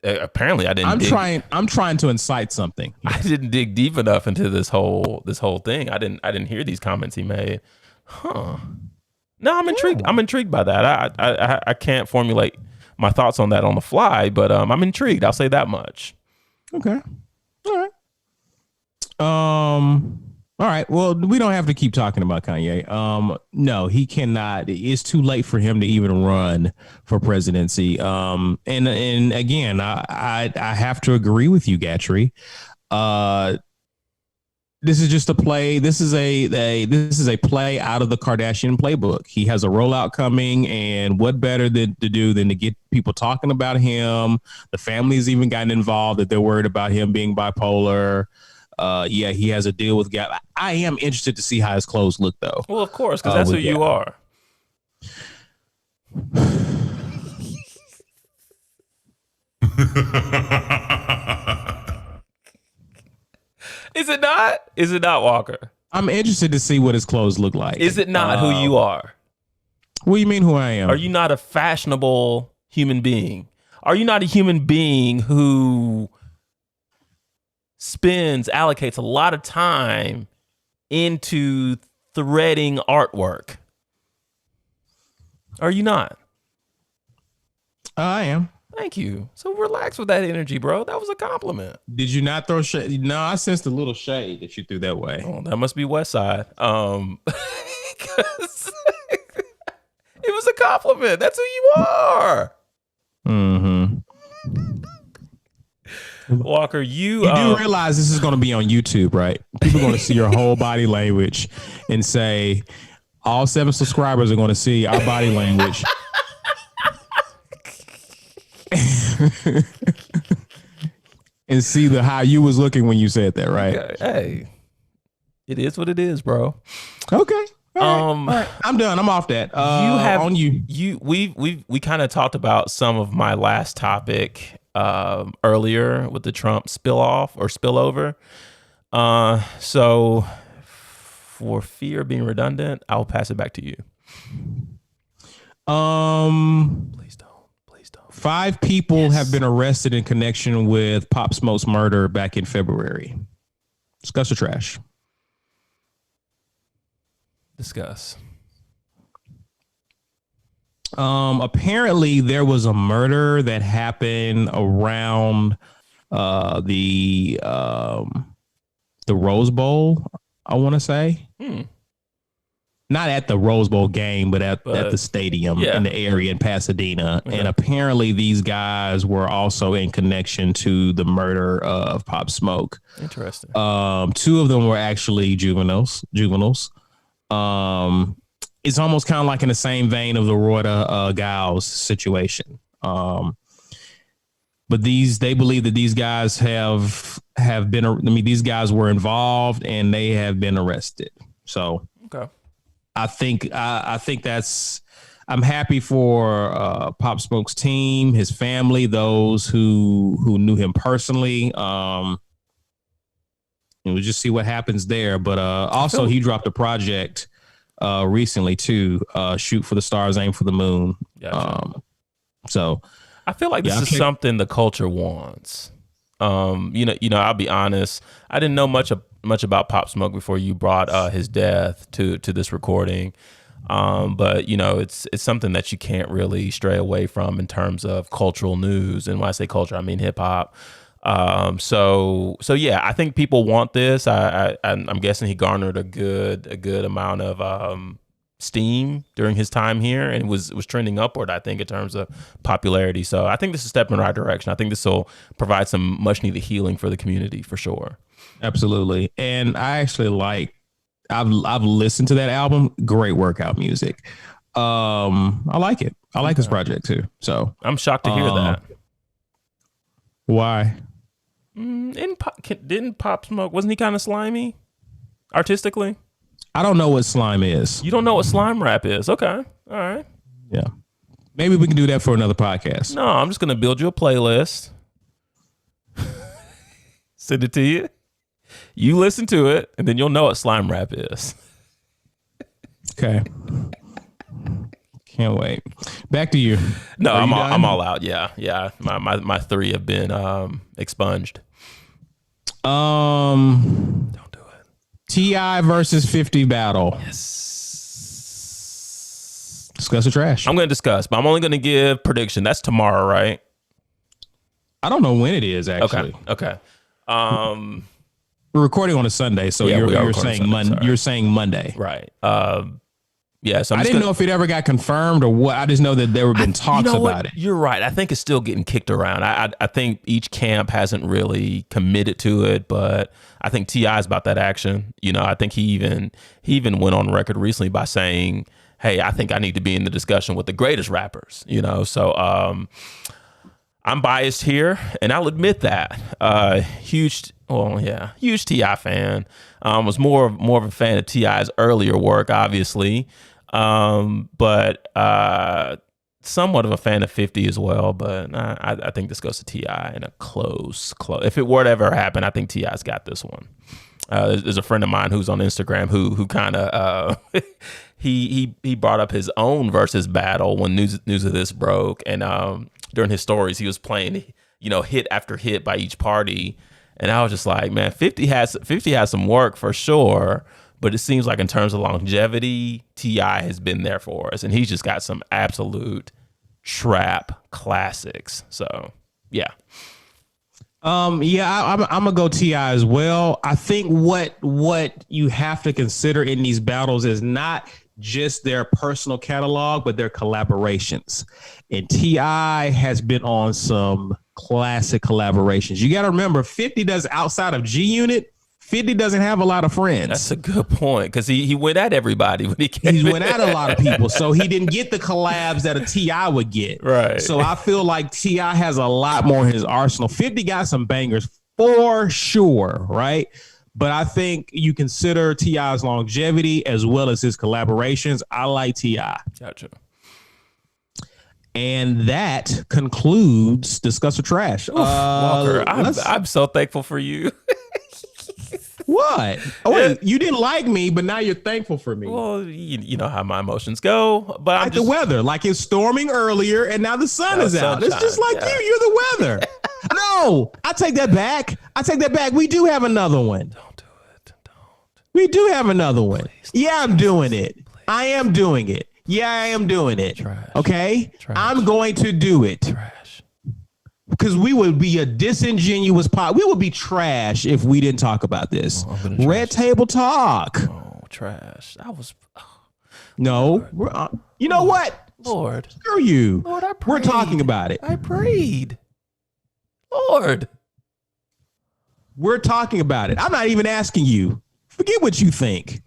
apparently I didn't. I'm trying to incite something. I didn't dig deep enough into this whole thing. I didn't hear these comments he made. Huh. No, I'm intrigued. I'm intrigued by that. I can't formulate my thoughts on that on the fly, but I'm intrigued. I'll say that much. Okay. All right. All right. Well, we don't have to keep talking about Kanye. No, he cannot. It's too late for him to even run for presidency. And again, I have to agree with you, Gatrey. This is just a play. This is a play out of the Kardashian playbook. He has a rollout coming, and what better to do than to get people talking about him? The family's even gotten involved that they're worried about him being bipolar. Yeah, he has a deal with Gap. I am interested to see how his clothes look, though. Well, of course, because that's who you are. Is it not? Is it not, Walker? I'm interested to see what his clothes look like. Is it not who you are? What do you mean who I am? Are you not a fashionable human being? Are you not a human being who allocates a lot of time into threading artwork? Are you not? I am. Thank you. So relax with that energy, bro. That was a compliment. Did you not throw shade? No, I sensed a little shade that you threw that way. Oh, that must be West Side. 'Cause it was a compliment. That's who you are. Mm-hmm. Walker, you do realize this is going to be on YouTube, right? People are going to see your whole body language and say, all 7 subscribers are going to see our body language. And see how you was looking when you said that, right? Hey, it is what it is, bro. Okay. All right. I'm done. I'm off that. We kind of talked about some of my last topic earlier with the Trump spillover. So for fear of being redundant, I'll pass it back to you. Please don't. 5 people have been arrested in connection with Pop Smoke's murder back in February. Discuss or trash? Discuss. Apparently there was a murder that happened around the Rose Bowl, I want to say. Not at the Rose Bowl game, but at the stadium in the area in Pasadena. Okay. And apparently these guys were also in connection to the murder of Pop Smoke. Interesting. 2 of them were actually juveniles. It's almost kind of like in the same vein of the Royda Giles situation. But they believe that these guys have been, these guys were involved and they have been arrested. So, okay. I think I'm happy for Pop Smoke's team, his family, those who knew him personally. We'll just see what happens there. But also he dropped a project recently too. Shoot for the stars, aim for the moon. Gotcha. So I feel like this is something the culture wants. I'll be honest. I didn't know much about Pop Smoke before you brought his death to this recording. But it's something that you can't really stray away from in terms of cultural news. And when I say culture, I mean hip hop. So yeah, I think people want this. I'm guessing he garnered a good amount of steam during his time here and was trending upward, I think, in terms of popularity. So I think this is a step in the right direction. I think this will provide some much needed healing for the community for sure. Absolutely. And I actually I've listened to that album. Great workout music. I like it. I like his project too. So I'm shocked to hear that. Why? Didn't Pop Smoke, wasn't he kind of slimy artistically? I don't know what slime is. You don't know what slime rap is? Okay. All right. Yeah. Maybe we can do that for another podcast. No, I'm just going to build you a playlist. Send it to you. You listen to it, and then you'll know what slime rap is. Okay. Can't wait. Back to you. No, I'm all out. Yeah. My 3 have been expunged. Don't do it. T.I. versus 50 battle. Yes. Discuss or trash? I'm going to discuss, but I'm only going to give prediction. That's tomorrow, right? I don't know when it is, actually. Okay. We're recording on a Sunday, so you're saying Monday. You're saying Monday, right? Yeah, so I didn't know if it ever got confirmed or what. I just know that there have been talks about it. You're right. I think it's still getting kicked around. I think each camp hasn't really committed to it, but I think T.I. is about that action. I think he even went on record recently by saying, hey, I think I need to be in the discussion with the greatest rappers, So I'm biased here, and I'll admit that. Huge T.I. fan. Was more of a fan of T.I.'s earlier work, obviously. But somewhat of a fan of 50 as well, but I think this goes to T.I. in a close. If it were to ever happen, I think T.I.'s got this one. There's a friend of mine who's on Instagram who kind of he brought up his own versus battle when news of this broke, and during his stories he was playing hit after hit by each party, and I was just like, man, 50 has some work for sure. But it seems like in terms of longevity, T.I. has been there for us, and he's just got some absolute trap classics. So, yeah. I'm gonna go T.I. as well. I think what you have to consider in these battles is not just their personal catalog, but their collaborations. And T.I. has been on some classic collaborations. You got to remember, 50 does outside of G Unit. 50 doesn't have a lot of friends. That's a good point, because he went at everybody when he came in. He went at a lot of people, so he didn't get the collabs that a T.I. would get. Right. So I feel like T.I. has a lot more in his arsenal. 50 got some bangers for sure, right? But I think you consider T.I.'s longevity as well as his collaborations. I like T.I. Gotcha. And that concludes Discuss or Trash. Walker, I'm so thankful for you. What? Oh, wait, you didn't like me, but now you're thankful for me. Well, you know how my emotions go. But like the weather, like it's storming earlier, and now the sun is out. It's just like you're the weather. No, I take that back. We do have another one. Don't do it. Don't. We do have another one. Please, yeah, I'm doing it. Please. I am doing it. Yeah, I am doing it. Trash. Okay? Trash. I'm going to do it. Trash. Because we would be a disingenuous pod. We would be trash if we didn't talk about this. Red Table Talk. Oh, trash. I was. No. You know what? Lord. Screw you. Lord, I prayed. We're talking about it. I prayed. Lord. We're talking about it. I'm not even asking you. Forget what you think.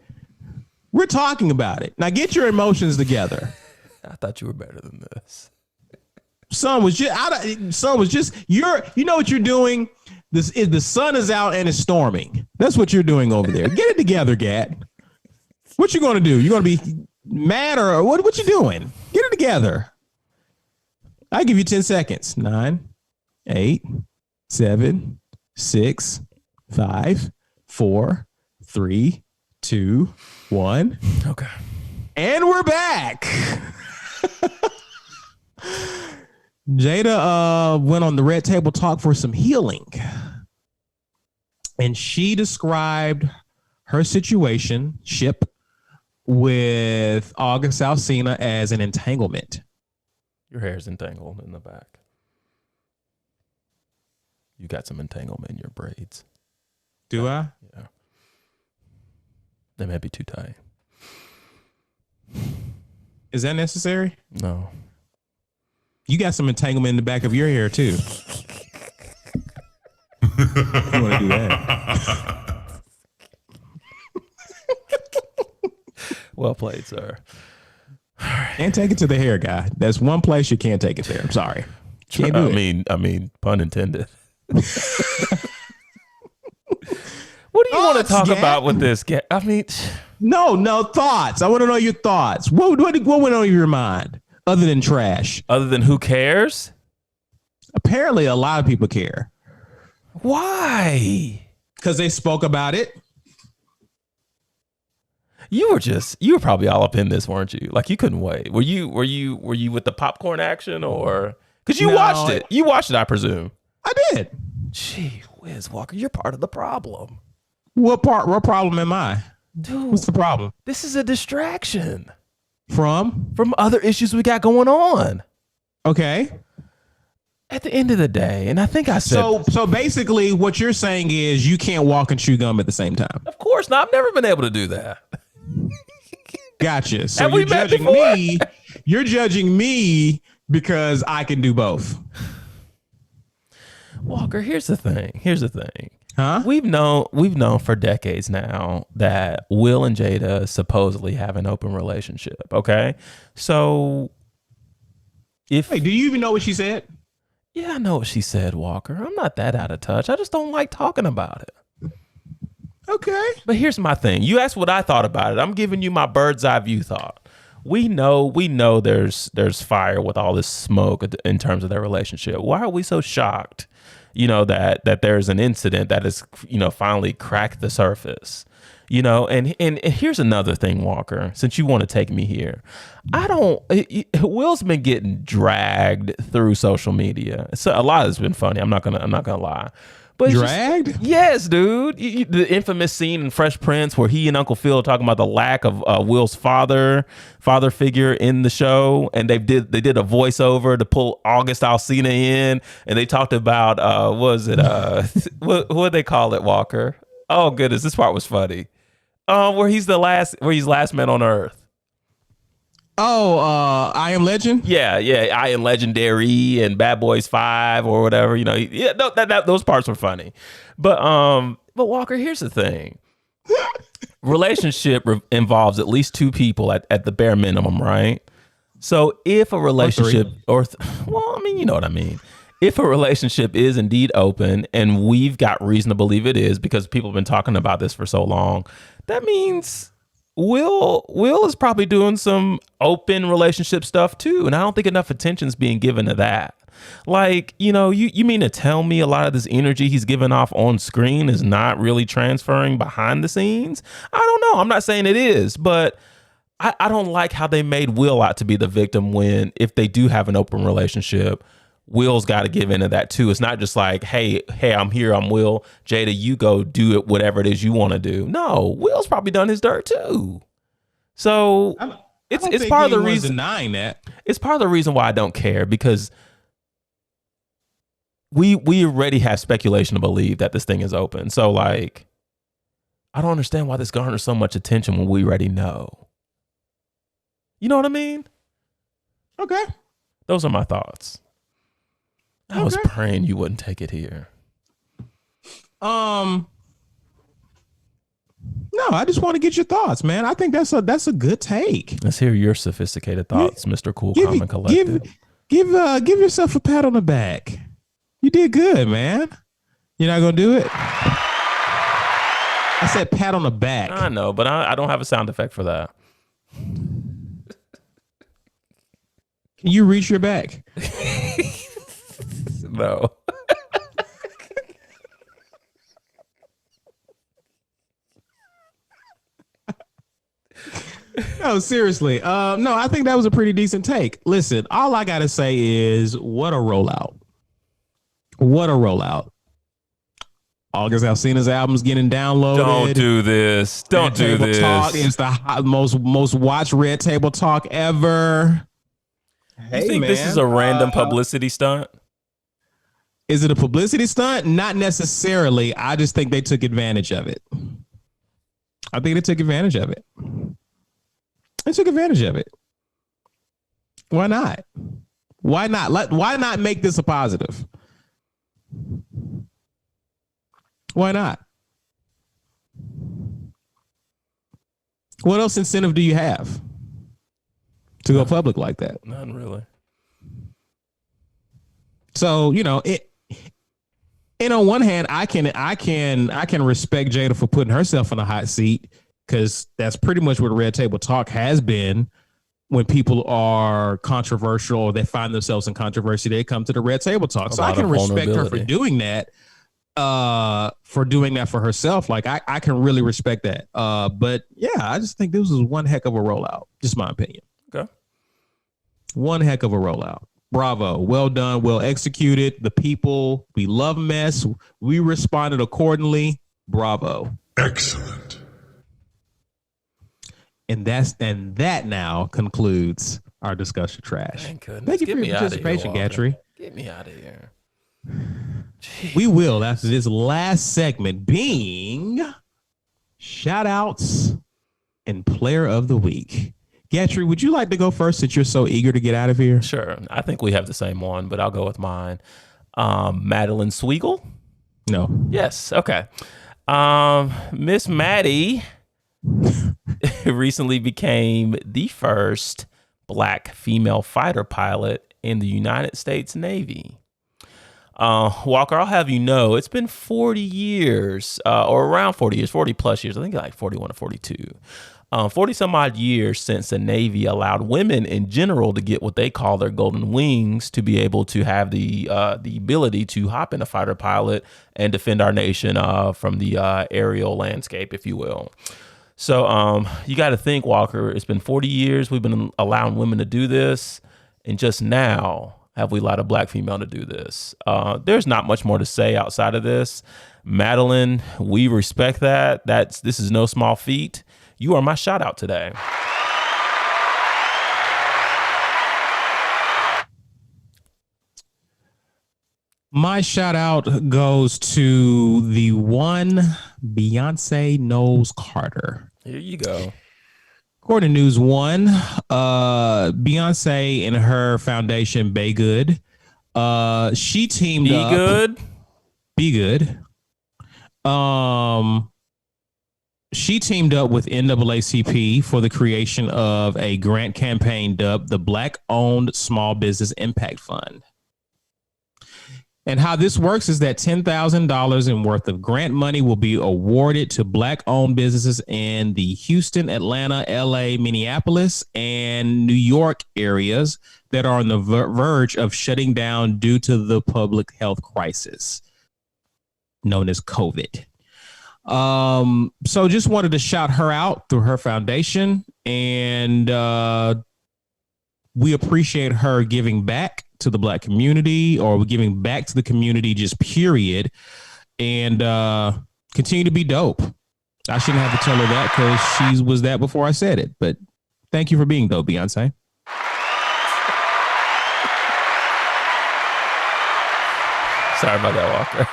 We're talking about it. Now get your emotions together. I thought you were better than this. Sun was just you know what you're doing. The sun is out and it's storming. That's what you're doing over there. Get it together, Gat. What you gonna do? You gonna be mad or what you doing? Get it together. I give you 10 seconds. 9, 8, 7, 6, 5, 4, 3, 2, 1. Okay. And we're back. Jada went on the Red Table Talk for some healing. And she described her situationship with August Alsina as an entanglement. Your hair's entangled in the back. You got some entanglement in your braids. Do I? Yeah. They may be too tight. Is that necessary? No. You got some entanglement in the back of your hair too. You want to do that? Well played, sir. Can't take it to the hair guy. That's one place you can't take it there. I'm sorry. Can't do it. I mean, pun intended. What do you want to talk about with this? I mean, no thoughts. I want to know your thoughts. What went on your mind other than trash? Other than who cares? Apparently, a lot of people care. Why? Because they spoke about it. You were probably all up in this, weren't you? Like you couldn't wait. Were you with the popcorn action or because you watched it? You watched it, I presume. I did. Gee whiz, Walker, you're part of the problem. What problem am I? Dude, what's the problem? This is a distraction from other issues we got going on. Okay. At the end of the day, and I think I said so basically what you're saying is you can't walk and chew gum at the same time. Of course not. I've never been able to do that. Gotcha. So Have you're we met judging before? me. You're judging me because I can do both. Walker, here's the thing. Huh? We've known for decades now that Will and Jada supposedly have an open relationship. Okay, so if Hey, do you even know what she said? yeah, I know what she said, Walker. I'm not that out of touch. I just don't like talking about it. Okay. But here's my thing. You asked what I thought about it. I'm giving you my bird's eye view thought. We know there's fire with all this smoke in terms of their relationship. Why are we so shocked, that there's an incident that has, finally cracked the surface? And here's another thing, Walker, since you want to take me here. Will's been getting dragged through social media. So a lot has been funny. I'm not gonna lie. But dragged? Yes, dude. The infamous scene in Fresh Prince where he and Uncle Phil are talking about the lack of Will's father figure in the show, and they did a voiceover to pull August Alsina in, and they talked about what they call it, Walker? Oh goodness, this part was funny. Where he's last man on Earth. Oh, I Am Legend? Yeah, I Am Legendary and Bad Boys 5 or whatever, Yeah, those parts were funny. But Walker, here's the thing. Relationship involves at least two people at the bare minimum, right? So if a relationship you know what I mean. If a relationship is indeed open, and we've got reason to believe it is because people have been talking about this for so long, that means Will is probably doing some open relationship stuff too, and I don't think enough attention is being given to that. Like, you mean to tell me a lot of this energy he's giving off on screen is not really transferring behind the scenes? I don't know. I'm not saying it is, but I don't like how they made Will out to be the victim when, if they do have an open relationship, Will's got to give into that too. It's not just like, hey, I'm here, I'm Will. Jada, you go do it, whatever it is you want to do. No, Will's probably done his dirt too. So it's part of the reason denying that. It's part of the reason why I don't care, because we already have speculation to believe that this thing is open. So like, I don't understand why this garners so much attention when we already know. You know what I mean? Okay. Those are my thoughts. I was praying you wouldn't take it here. No, I just want to get your thoughts, man. I think that's a good take. Let's hear your sophisticated thoughts, Mr. Cool Common Collective. Give yourself a pat on the back. You did good, man. You're not gonna do it? I said pat on the back. I know, but I don't have a sound effect for that. Can you reach your back? No. No, seriously. No, I think that was a pretty decent take. Listen, all I gotta say is what a rollout. What a rollout. August Alsina's album's getting downloaded. Don't do this. Don't do this. Talk is the most watched Red Table Talk ever. You think this is a random publicity stunt? Is it a publicity stunt? Not necessarily. I just think they took advantage of it. I think they took advantage of it. They took advantage of it. Why not? Why not? Why not make this a positive? Why not? What else incentive do you have to go public like that? None really. So, it. And on one hand, I can respect Jada for putting herself in a hot seat, because that's pretty much what Red Table Talk has been. When people are controversial or they find themselves in controversy, they come to the Red Table Talk. So I can respect her for doing that. For herself. Like I can really respect that. But yeah, I just think this was one heck of a rollout. Just my opinion. Okay. One heck of a rollout. Bravo. Well done. Well executed. The people, we love mess. We responded accordingly. Bravo. Excellent. And that now concludes our discussion trash. Thank goodness. Thank you for your participation, Gatrey. Get me out of here. We will, after this last segment, being Shoutouts and Player of the Week. Gatrey, would you like to go first since you're so eager to get out of here? Sure. I think we have the same one, but I'll go with mine. Madeline Sweegle? No. Yes. Okay. Miss Maddie recently became the first Black female fighter pilot in the United States Navy. Walker, I'll have you know, it's been 40 years, or around 40 years, 40 plus years. I think like 41 or 42. 40 some odd years since the Navy allowed women in general to get what they call their golden wings, to be able to have the ability to hop in a fighter pilot and defend our nation from the aerial landscape, if you will. So you got to think, Walker, it's been 40 years we've been allowing women to do this, and just now have we allowed a Black female to do this. There's not much more to say outside of this. Madeline, we respect that. This is no small feat. You are my shout out today. My shout out goes to the one Beyonce Knowles Carter. Here you go. According to News One, Beyonce and her foundation, Be Good, she teamed up. Be Good. She teamed up with NAACP for the creation of a grant campaign dubbed the Black-Owned Small Business Impact Fund. And how this works is that $10,000 in worth of grant money will be awarded to Black-owned businesses in the Houston, Atlanta, LA, Minneapolis, and New York areas that are on the verge of shutting down due to the public health crisis known as COVID. So just wanted to shout her out through her foundation, and we appreciate her giving back to the Black community, or giving back to the community, just period, and continue to be dope. I shouldn't have to tell her that because she was that before I said it, but thank you for being dope, Beyonce. Sorry about that, Walker.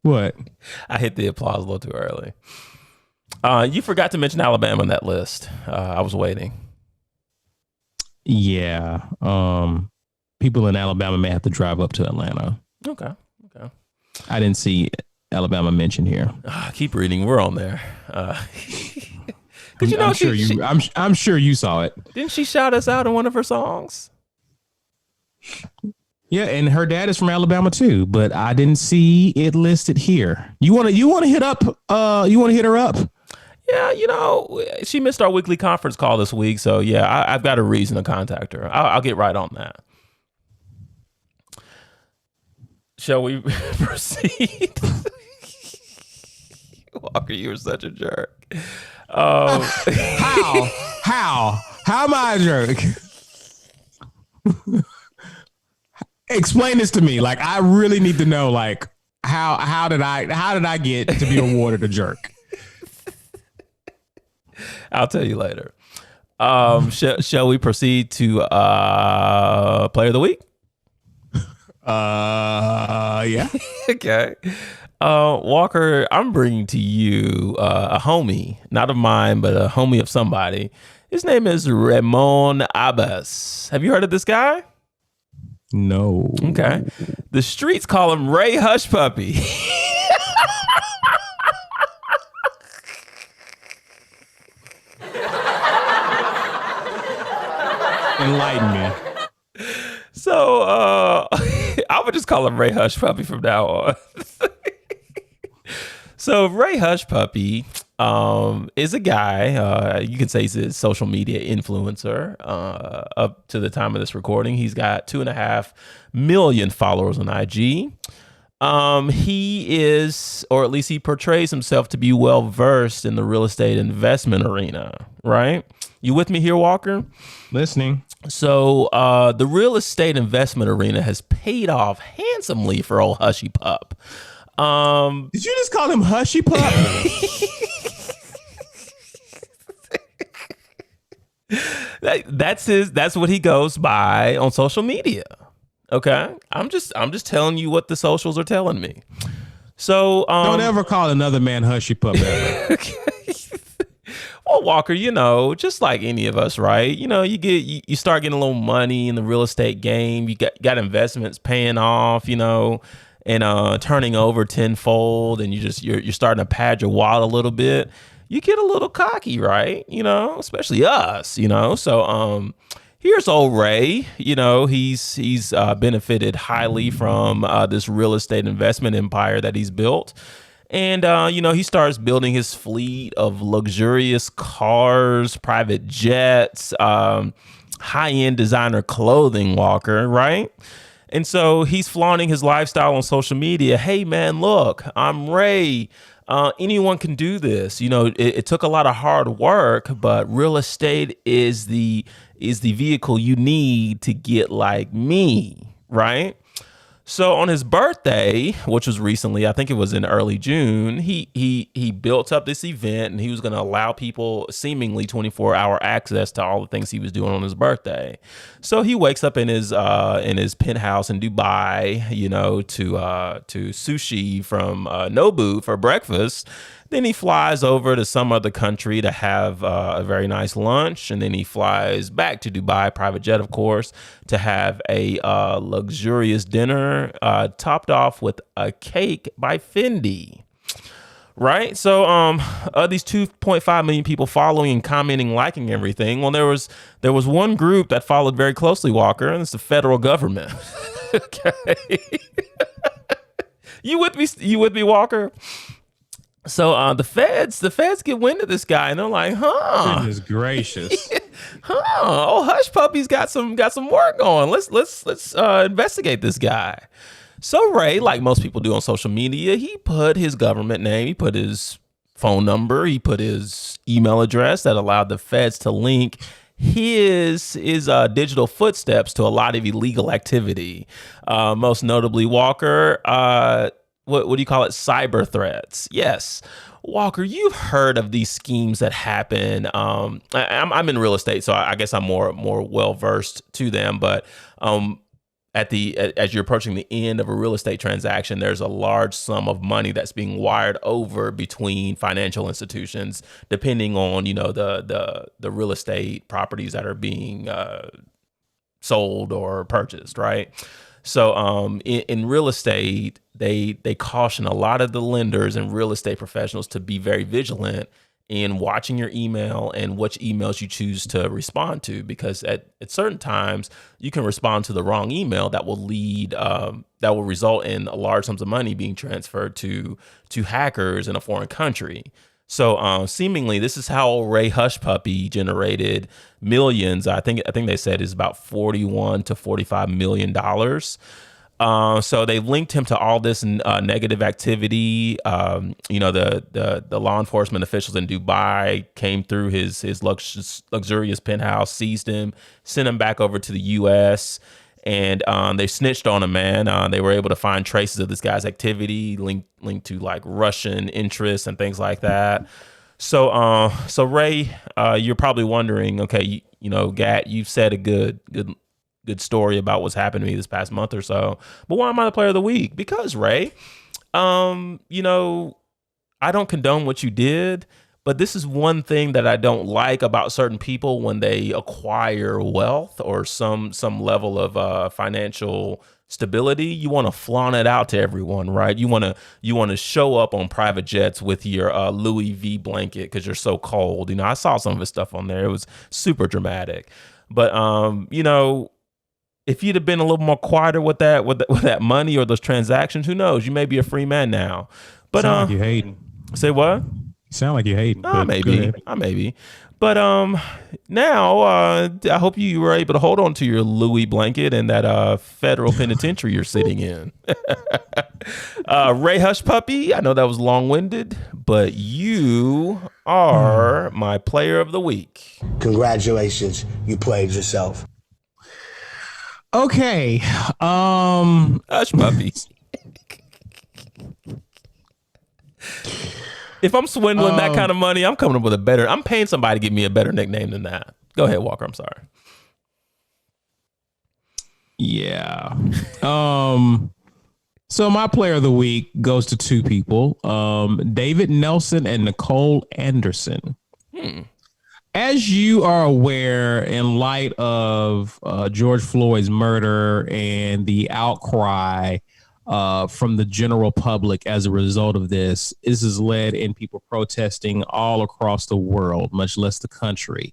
What? I hit the applause a little too early. You forgot to mention Alabama on that list. I was waiting. Yeah. People in Alabama may have to drive up to Atlanta. Okay. I didn't see Alabama mentioned here. Keep reading. We're on there. Because I'm sure you saw it. Didn't she shout us out in one of her songs? Yeah, and her dad is from Alabama too, but I didn't see it listed here. You want to hit up? You want to hit her up? Yeah, she missed our weekly conference call this week, so yeah, I've got a reason to contact her. I'll get right on that. Shall we proceed? Walker, you were such a jerk. How am I a jerk? Explain this to me. Like, I really need to know. Like, how did I get to be awarded a jerk? I'll tell you later. Shall we proceed to Player of the Week? Yeah. Okay. Walker, I'm bringing to you a homie, not of mine, but a homie of somebody. His name is Ramon Abbas. Have you heard of this guy? No. Okay. The streets call him Ray Hush Puppy. Enlighten me. So I would just call him Ray Hush Puppy from now on. So Ray Hush Puppy is a guy, you can say he's a social media influencer. Up to the time of this recording, he's got 2.5 million followers on IG. He is, or at least he portrays himself to be well versed in the real estate investment arena, right? You with me here, Walker? Listening. So the real estate investment arena has paid off handsomely for old Hushy Pup. Did you just call him Hushy Pup? That's what he goes by on social media. Okay, I'm just telling you what the socials are telling me. So don't ever call another man Hushy Pup ever. Well, Walker, just like any of us, right? You start getting a little money in the real estate game. You got investments paying off, and turning over tenfold, and you're starting to pad your wallet a little bit. You get a little cocky, right? Especially us, So here's old Ray. He's benefited highly from this real estate investment empire that he's built. And, he starts building his fleet of luxurious cars, private jets, high-end designer clothing, Walker, right? And so he's flaunting his lifestyle on social media. Hey, man, look, I'm Ray. Anyone can do this. It took a lot of hard work, but real estate is the vehicle you need to get like me, right? So on his birthday, which was recently, I think it was in early June, he built up this event, and he was going to allow people seemingly 24-hour access to all the things he was doing on his birthday. So he wakes up in his penthouse in Dubai, to sushi from Nobu for breakfast. Then he flies over to some other country to have a very nice lunch. And then he flies back to Dubai, private jet, of course, to have a luxurious dinner topped off with a cake by Fendi. Right. So these 2.5 million people following and commenting, liking everything. Well, there was one group that followed very closely, Walker, and it's the federal government. Okay. You with me, Walker? So the feds get wind of this guy, and they're like, Goodness gracious. Oh, Hush Puppy's got some work going. Let's investigate this guy. So Ray, like most people do on social media, he put his government name, he put his phone number, he put his email address that allowed the feds to link his digital footsteps to a lot of illegal activity. Most notably, Walker, what do you call it? Cyber threats. Yes. Walker, you've heard of these schemes that happen. I'm in real estate, so I guess I'm more well versed to them. But as you're approaching the end of a real estate transaction, there's a large sum of money that's being wired over between financial institutions, depending on the real estate properties that are being sold or purchased, right? So in real estate, they caution a lot of the lenders and real estate professionals to be very vigilant in watching your email and which emails you choose to respond to, because at certain times you can respond to the wrong email that will result in large sums of money being transferred to hackers in a foreign country. So seemingly this is how Ray Hush Puppy generated millions. I think they said is about $41 to $45 million. So they linked him to all this negative activity. The law enforcement officials in Dubai came through his luxurious penthouse, seized him, sent him back over to the U.S., and they snitched on him, man. They were able to find traces of this guy's activity linked to like Russian interests and things like that. So Ray, you're probably wondering, okay, Gat, you've said a good story about what's happened to me this past month or so, but why am I the player of the week? Because Ray, I don't condone what you did, but this is one thing that I don't like about certain people when they acquire wealth or some level of financial stability. You want to flaunt it out to everyone, right? You want to show up on private jets with your Louis V blanket because you're so cold. I saw some of his stuff on there. It was super dramatic, but if you'd have been a little more quieter with that money or those transactions, who knows? You may be a free man now. But sound like you hating. Say what? You sound like you hating. Maybe. But now I hope you were able to hold on to your Louis blanket and that federal penitentiary you're sitting in. Ray Hush Puppy, I know that was long-winded, but you are my player of the week. Congratulations, you played yourself. Okay. Hush Puppy. If I'm swindling that kind of money, I'm coming up with I'm paying somebody to give me a better nickname than that. Go ahead, Walker. I'm sorry. Yeah. So my player of the week goes to two people, David Nelson and Nicole Anderson. As you are aware, in light of George Floyd's murder and the outcry from the general public as a result of this has led in people protesting all across the world, much less the country.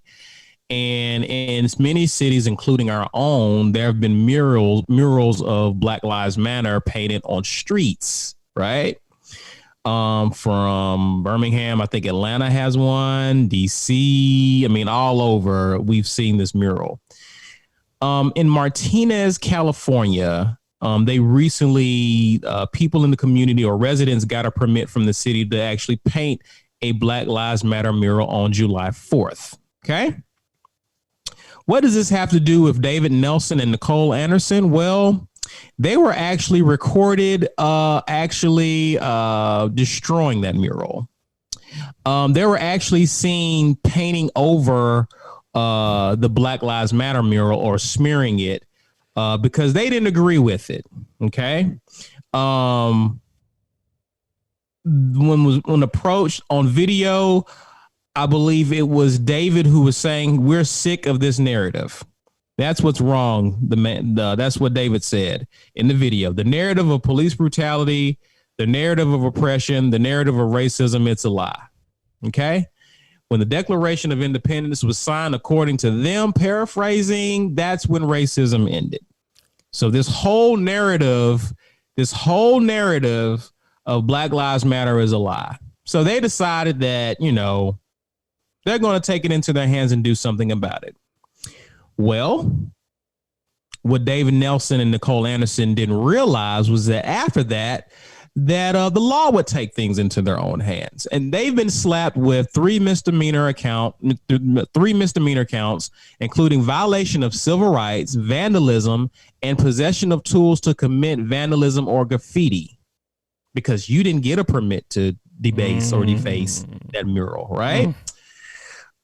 And in many cities, including our own, there have been murals of Black Lives Matter painted on streets, right? From Birmingham, I think Atlanta has one, DC. I mean, all over, we've seen this mural. In Martinez, California, they recently, people in the community or residents got a permit from the city to actually paint a Black Lives Matter mural on July 4th. Okay. What does this have to do with David Nelson and Nicole Anderson? Well, they were actually recorded destroying that mural. They were actually seen painting over the Black Lives Matter mural or smearing it because they didn't agree with it. Okay. When approached on video, I believe it was David who was saying, "We're sick of this narrative. That's what's wrong." That's what David said in the video. The narrative of police brutality, the narrative of oppression, the narrative of racism, it's a lie. Okay. When the Declaration of Independence was signed, according to them, paraphrasing, that's when racism ended. So this whole narrative of Black Lives Matter is a lie. So they decided that, they're going to take it into their hands and do something about it. Well, what David Nelson and Nicole Anderson didn't realize was that after that the law would take things into their own hands. And they've been slapped with three misdemeanor counts, including violation of civil rights, vandalism, and possession of tools to commit vandalism or graffiti, because you didn't get a permit to debase or deface that mural, right?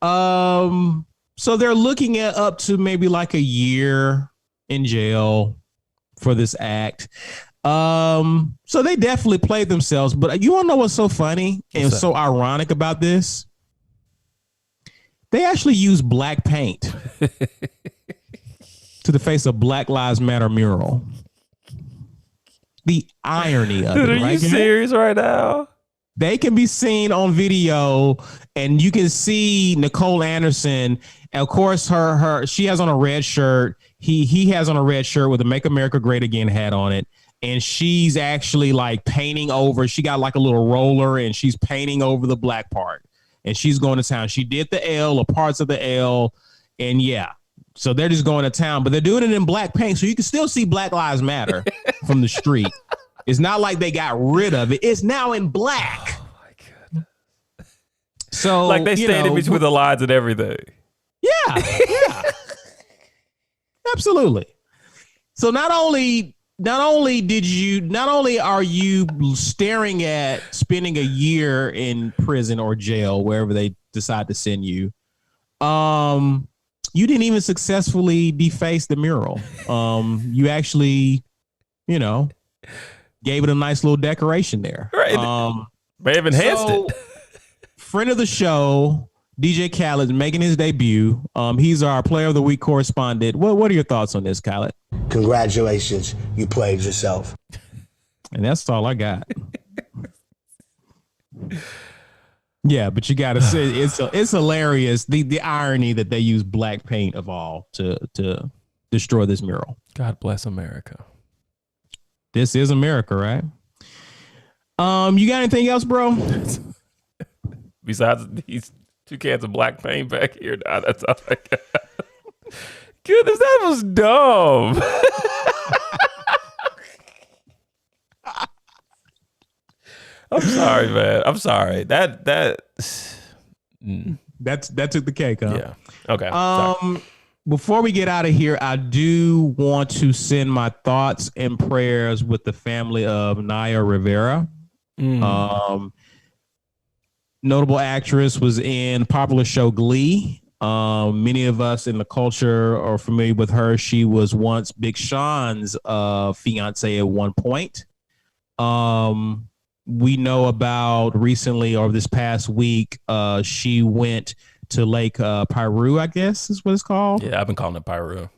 So they're looking at up to maybe like a year in jail for this act. So they definitely played themselves. But you want to know what's so funny and so ironic about this? They actually used black paint to the face of Black Lives Matter mural. The irony of it, right? Are you serious right now? They can be seen on video, and you can see Nicole Anderson. And of course, she has on a red shirt. He has on a red shirt with a "Make America Great Again" hat on it. And she's actually like painting over. She got like a little roller and she's painting over the black part. And she's going to town. She did the L or parts of the L. And yeah, so they're just going to town, but they're doing it in black paint. So you can still see Black Lives Matter from the street. It's not like they got rid of it. It's now in black. Oh my goodness. So like they standing between the lines and everything. Yeah. Absolutely. So not only are you staring at spending a year in prison or jail, wherever they decide to send you, you didn't even successfully deface the mural. You actually, gave it a nice little decoration there. Right. May have enhanced it. Friend of the show, DJ Khaled, making his debut. He's our Player of the Week correspondent. What are your thoughts on this, Khaled? Congratulations, you played yourself. And that's all I got. Yeah, but you got to say it's hilarious, the irony that they use black paint of all to destroy this mural. God bless America. This is America, right? You got anything else, bro? Besides these 2 cans of black paint back here, that's all I got. Goodness, that was dumb. I'm sorry, man. I'm sorry. That took the cake, huh? Yeah. Okay. Sorry. Before we get out of here, I do want to send my thoughts and prayers with the family of Naya Rivera. Notable actress, was in popular show Glee. Many of us in the culture are familiar with her. She was once Big Sean's fiance at one point. We know about recently, or this past week, she went Lake Piru, I guess is what it's called. Yeah, I've been calling it Piru.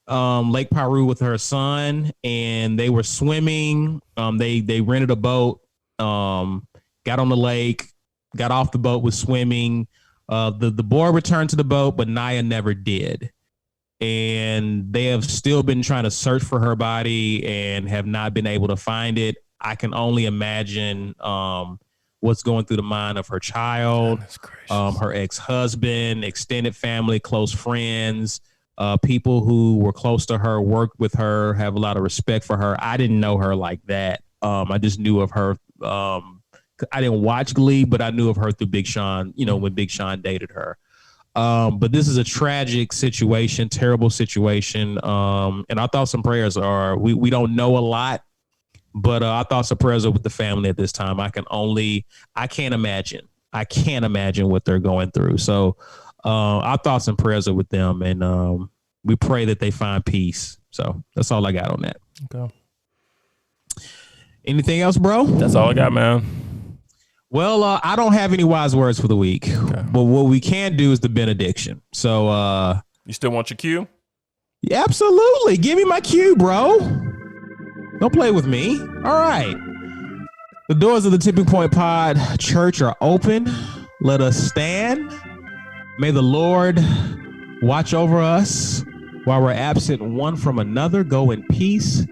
Lake Piru with her son, and they were swimming. They rented a boat, got on the lake, got off the boat, was swimming. The boy returned to the boat, but Naya never did. And they have still been trying to search for her body and have not been able to find it. I can only imagine what's going through the mind of her child, her ex-husband, extended family, close friends, people who were close to her, worked with her, have a lot of respect for her. I didn't know her like that. I just knew of her. I didn't watch Glee, but I knew of her through Big Sean, when Big Sean dated her. But this is a tragic situation, terrible situation. And our thoughts and prayers are, we don't know a lot, but our thoughts and prayers are with the family at this time. I can't imagine what they're going through. So our thoughts and prayers are with them, and we pray that they find peace. So that's all I got on that. Okay. Anything else, bro? That's all I got, man. Well, I don't have any wise words for the week, but what we can do is the benediction. So, you still want your cue? Yeah, absolutely. Give me my cue, bro. Don't play with me. All right. The doors of the Tipping Point Pod Church are open. Let us stand. May the Lord watch over us while we're absent one from another. Go in peace